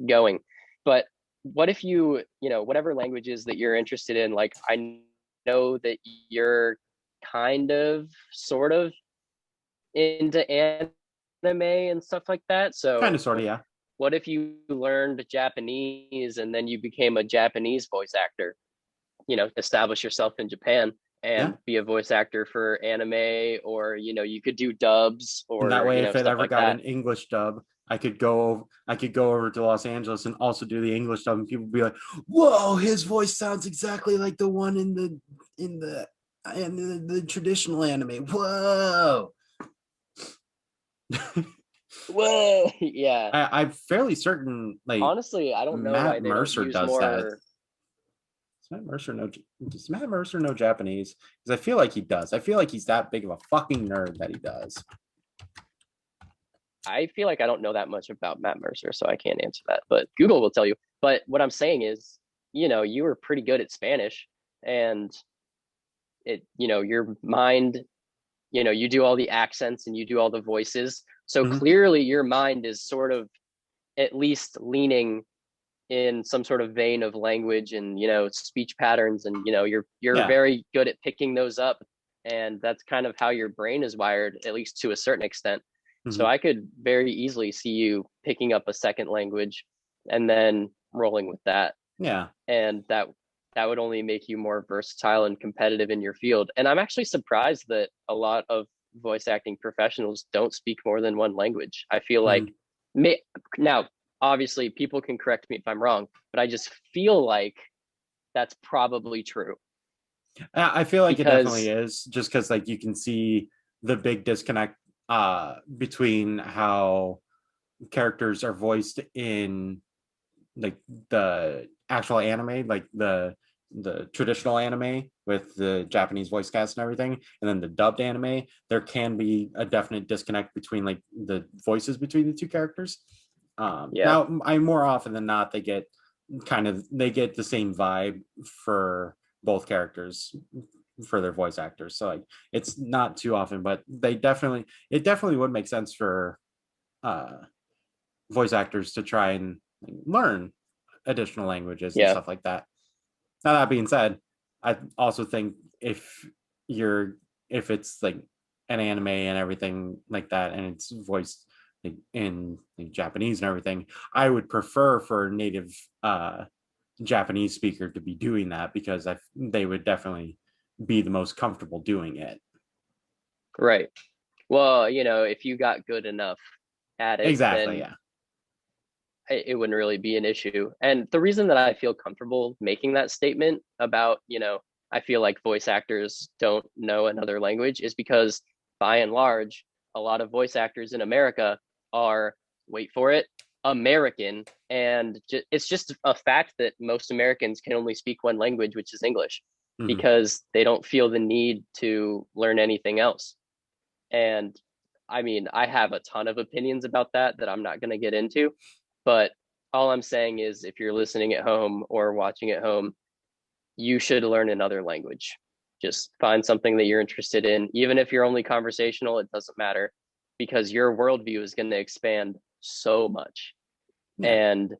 going. But what if you whatever languages that you're interested in, like I know that you're kind of sort of into anime and stuff like that, so Kind of sort of, yeah. what if you learned Japanese and then you became a Japanese voice actor? Establish yourself in Japan and be a voice actor for anime, or you could do dubs, or and that way if it ever like got that. an English dub, I could go over to Los Angeles and also do the English dub, and people would be like, whoa, his voice sounds exactly like the one in the traditional anime. Whoa. Whoa. Yeah. I'm fairly certain, like, honestly, I don't know Matt why they Mercer don't use does more. that. Does Matt Mercer know Japanese? Because I feel like he does. I feel like he's that big of a fucking nerd that he does. I feel like I don't know that much about Matt Mercer, so I can't answer that, but Google will tell you. But what I'm saying is, you were pretty good at Spanish, and your mind, you do all the accents and you do all the voices. So clearly your mind is sort of at least leaning in some sort of vein of language and speech patterns, and you're very good at picking those up, and that's kind of how your brain is wired, at least to a certain extent. So I could very easily see you picking up a second language and then rolling with that. And that would only make you more versatile and competitive in your field. And I'm actually surprised that a lot of voice acting professionals don't speak more than one language. I feel like now obviously people can correct me if I'm wrong, but I just feel like that's probably true. I feel like it definitely is, just because like you can see the big disconnect between how characters are voiced in like the actual anime, like the traditional anime with the Japanese voice cast and everything, and then the dubbed anime. There can be a definite disconnect between like the voices between the two characters. Now, more often than not, they get the same vibe for both characters for their voice actors. So like it's not too often, but it definitely would make sense for voice actors to try and learn additional languages and stuff like that. Now, that being said, I also think if it's like an anime and everything like that, and it's voiced in Japanese and everything, I would prefer for a native Japanese speaker to be doing that, because they would definitely be the most comfortable doing it. Right. Well, if you got good enough at it, exactly, then it wouldn't really be an issue. And the reason that I feel comfortable making that statement about, I feel like voice actors don't know another language is because by and large, a lot of voice actors in America are, wait for it, American. And it's just a fact that most Americans can only speak one language, which is English, because they don't feel the need to learn anything else. And I mean, I have a ton of opinions about that I'm not going to get into, but all I'm saying is if you're listening at home or watching at home, you should learn another language. Just find something that you're interested in. Even if you're only conversational, it doesn't matter because your worldview is going to expand so much. Yeah. And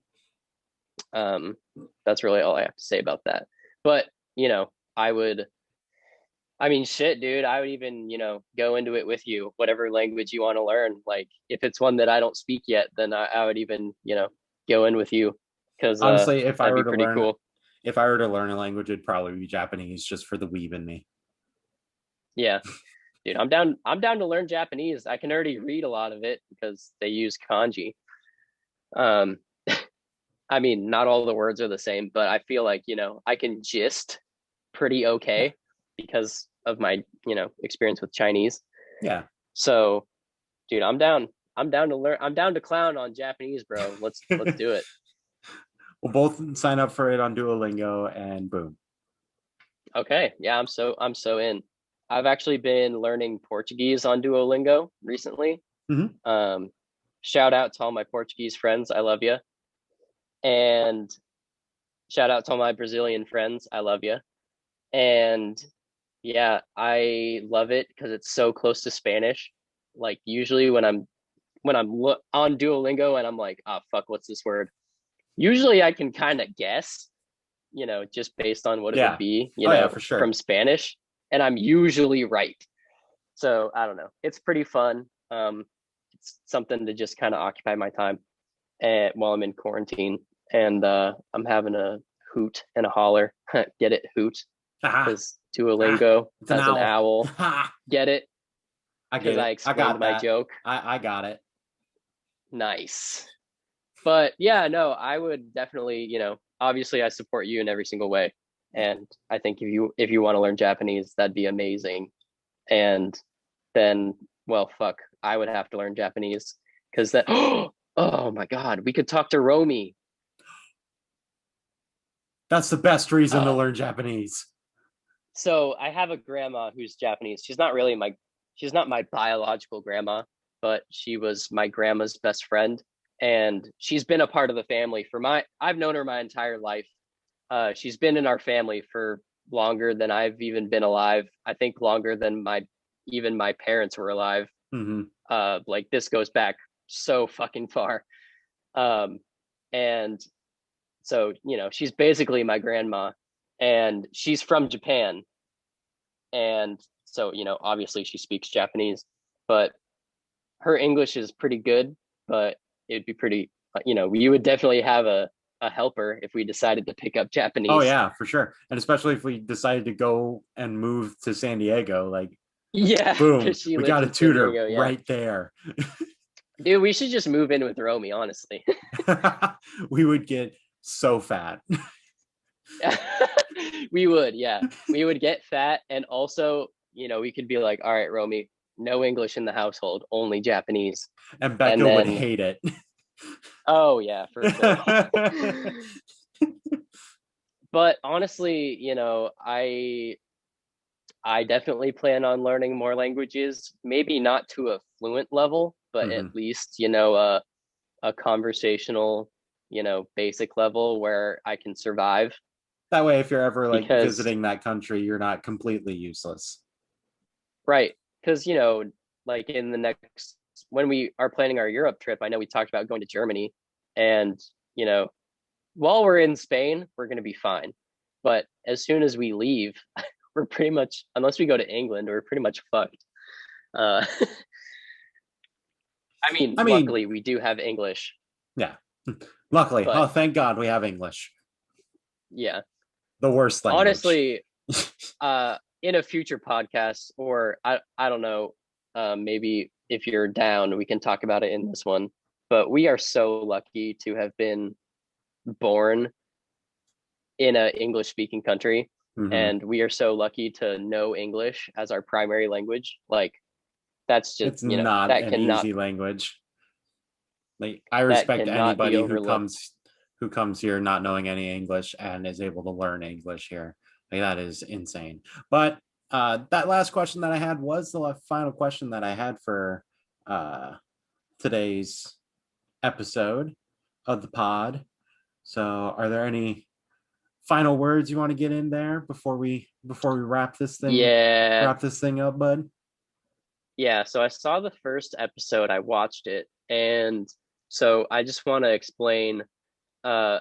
that's really all I have to say about that. But, I mean, shit, dude, I would even, go into it with you, whatever language you want to learn. Like, if it's one that I don't speak yet, then I would even, go in with you because Honestly, if I that'd were be to pretty learn, cool. if I were to learn a language, it'd probably be Japanese, just for the weeb in me. Yeah, dude, I'm down to learn Japanese. I can already read a lot of it because they use kanji. Um, I mean, not all the words are the same, but I feel like, I can gist pretty okay because of my, experience with Chinese. Yeah. So, dude, I'm down. I'm down to learn. I'm down to clown on Japanese, bro. Let's do it. We'll both sign up for it on Duolingo, and boom. Okay. Yeah, I'm so in. I've actually been learning Portuguese on Duolingo recently. Mhm. Shout out to all my Portuguese friends. I love you. And shout out to all my Brazilian friends. I love you. And yeah, I love it because it's so close to Spanish. Like usually when I'm on Duolingo and I'm like, oh fuck, what's this word? Usually I can kind of guess, just based on what it would Yeah. be, Oh yeah, for sure. from Spanish, and I'm usually right. So I don't know. It's pretty fun. It's something to just kind of occupy my time while I'm in quarantine, and I'm having a hoot and a holler. Get it, hoot, Haha. because Duolingo It's an has an owl. owl. Get it? I Because get it. I I explained got my that. joke. I got it. Nice. But yeah, no, I would definitely, obviously I support you in every single way. And I think if you want to learn Japanese, that'd be amazing. And then, well, fuck, I would have to learn Japanese because that oh my God, we could talk to Romy. That's the best reason to Oh. learn Japanese. So I have a grandma who's Japanese. She's not my biological grandma, but she was my grandma's best friend. And she's been a part of the family I've known her my entire life. She's been in our family for longer than I've even been alive. I think longer than even my parents were alive. Mm-hmm. Like this goes back so fucking far. And so, she's basically my grandma, and she's from Japan. And so, obviously she speaks Japanese, but her English is pretty good, but it'd be pretty, we would definitely have a helper if we decided to pick up Japanese. Oh yeah, for sure. And especially if we decided to go and move to San Diego, like, yeah, boom, she we lives got a in San tutor Diego, yeah. right there. Dude, we should just move in with Romy, honestly. We would get so fat. We would, yeah. We would get fat, and also, we could be like, all right, Romy, no English in the household, only Japanese. And Becca And then- would hate it. Oh yeah, for sure. But honestly, I definitely plan on learning more languages, maybe not to a fluent level, but at least, a conversational, basic level where I can survive. That way, if you're ever like Because- visiting that country, you're not completely useless. Right. Because, like in the next, when we are planning our Europe trip, I know we talked about going to Germany, and, while we're in Spain, we're going to be fine. But as soon as we leave, we're pretty much, unless we go to England, we're pretty much fucked. I mean, luckily we do have English. Yeah. Luckily. But- Oh, thank God we have English. Yeah. The worst language. Honestly, in a future podcast, or I don't know, maybe if you're down, we can talk about it in this one. But we are so lucky to have been born in an English speaking country. Mhm. And we are so lucky to know English as our primary language. Like that's just, It's not that an cannot, easy language. Like, I respect cannot be anybody who overlooked. comes here not knowing any English and is able to learn English here. Like, that is insane. But that last question that I had was the final question that I had for today's episode. of the pod. So are there any final words you want to get in there before we wrap this thing up, bud? Yeah, so I saw the first episode, I watched it, and so I just want to explain, I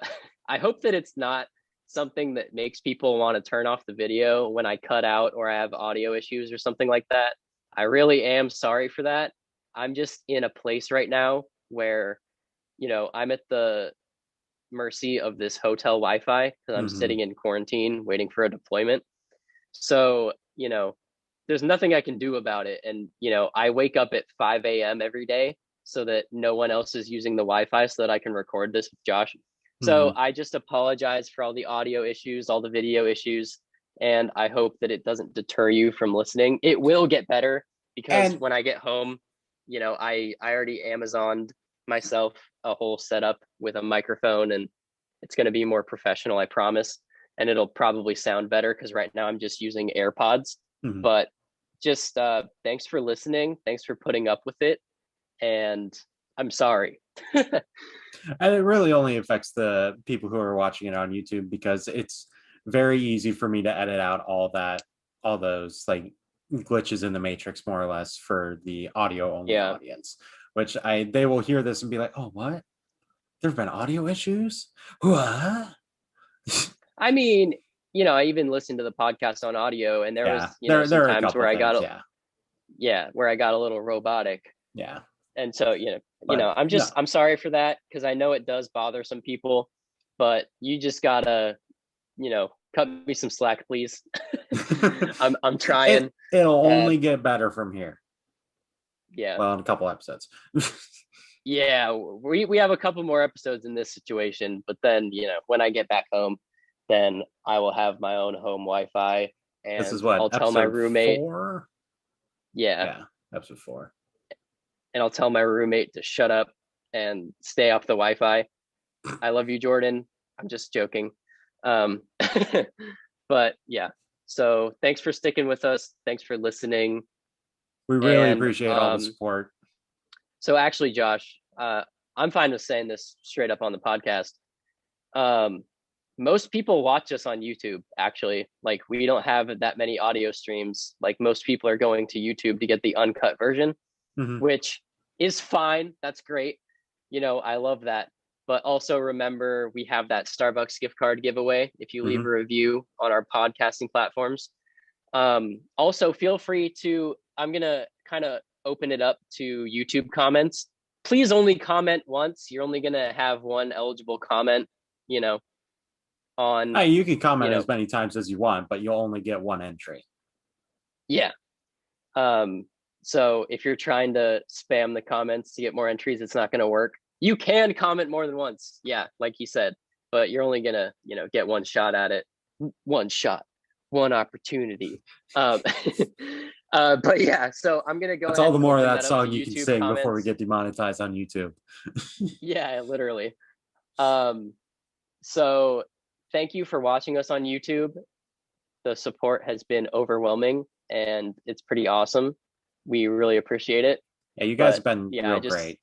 hope that it's not something that makes people want to turn off the video when I cut out or I have audio issues or something like that. I really am sorry for that. I'm just in a place right now where, I'm at the mercy of this hotel Wi-Fi because I'm sitting in quarantine waiting for a deployment. So, there's nothing I can do about it. And, I wake up at 5 a.m. every day so that no one else is using the Wi-Fi so that I can record this with Josh. So I just apologize for all the audio issues, all the video issues, and I hope that it doesn't deter you from listening. It will get better because when I get home, I already Amazoned myself a whole setup with a microphone, and it's going to be more professional, I promise. And it'll probably sound better because right now I'm just using AirPods. But just thanks for listening. Thanks for putting up with it. And I'm sorry. And it really only affects the people who are watching it on YouTube because it's very easy for me to edit out all those like glitches in the matrix, more or less, for the audio only audience, which they will hear this and be like, oh, what? There've been audio issues? What? I mean, I even listened to the podcast on audio, and there was, there some times where I got where I got a little robotic. Yeah. And so, I'm sorry for that because I know it does bother some people, but you just gotta, cut me some slack, please. I'm trying. It'll only get better from here. Yeah. Well, in a couple episodes. Yeah, we have a couple more episodes in this situation, but then, when I get back home, then I will have my own home Wi-Fi, and this is what, I'll tell my roommate. 4? Yeah, episode 4. And I'll tell my roommate to shut up and stay off the Wi-Fi. I love you, Jordan. I'm just joking. But yeah, so thanks for sticking with us. Thanks for listening. We really appreciate all the support. So actually, Josh, I'm fine with saying this straight up on the podcast. Most people watch us on YouTube, actually. Like, we don't have that many audio streams. Like, most people are going to YouTube to get the uncut version, which is fine. That's great. I love that. But also remember, we have that Starbucks gift card giveaway if you leave a review on our podcasting platforms. Also, feel free to, I'm going to kind of open it up to YouTube comments. Please only comment once. You're only going to have one eligible comment, on. You can comment as many times as you want, but you'll only get one entry. Yeah. So if you're trying to spam the comments to get more entries, it's not going to work. You can comment more than once. Yeah, like he said, but you're only going to, get one shot at it. One shot, one opportunity. But yeah, so I'm going to go. That's all the more of that song you can sing before we get demonetized on YouTube. Yeah, literally. So thank you for watching us on YouTube. The support has been overwhelming and it's pretty awesome. We really appreciate it. Yeah, you guys have been real great.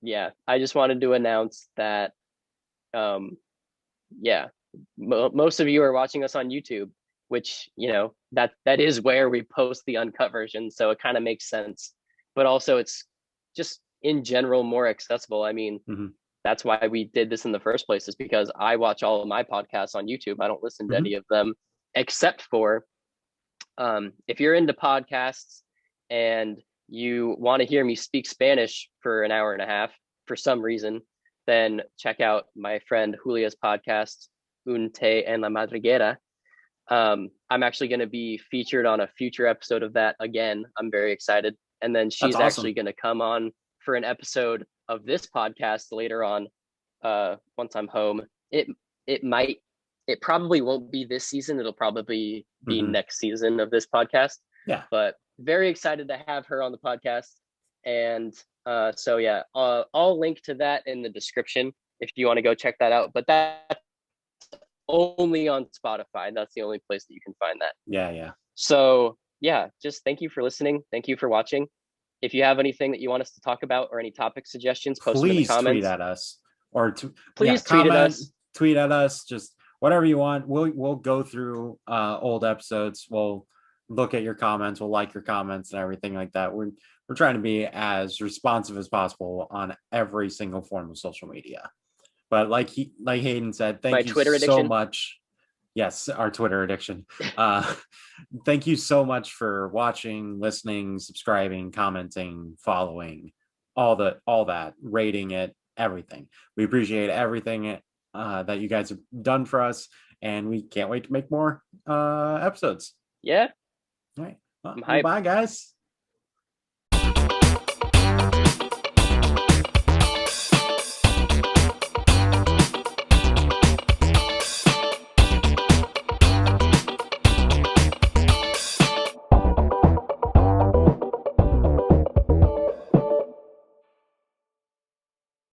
Yeah, I just wanted to announce that, most of you are watching us on YouTube, which, that is where we post the uncut version. So it kind of makes sense, but also it's just in general more accessible. I mean, that's why we did this in the first place, is because I watch all of my podcasts on YouTube. I don't listen to any of them except for, if you're into podcasts and you want to hear me speak Spanish for an hour and a half for some reason, then check out my friend Julia's podcast, Un Té en la Madriguera. I'm actually going to be featured on a future episode of that again. I'm very excited. And then she's actually going to come on for an episode of this podcast later on, once I'm home. It probably won't be this season. It'll probably be next season of this podcast. Yeah. But very excited to have her on the podcast. And so yeah, I'll link to that in the description if you want to go check that out. But that's only on Spotify. That's the only place that you can find that. Yeah. So yeah, just thank you for listening. Thank you for watching. If you have anything that you want us to talk about or any topic suggestions, post them in the comments. Please tweet at us or Please tweet at us. tweet at us, just whatever you want. We'll go through old episodes. We'll look at your comments. We'll like your comments and everything like that. We're trying to be as responsive as possible on every single form of social media. But like Hayden said, thank you Twitter so addiction. much. Yes, our Twitter addiction. Thank you so much for watching, listening, subscribing, commenting, following, all that, rating it, everything. We appreciate everything that you guys have done for us, and we can't wait to make more episodes. Yeah. All right. I'm Well, hyped. bye, guys.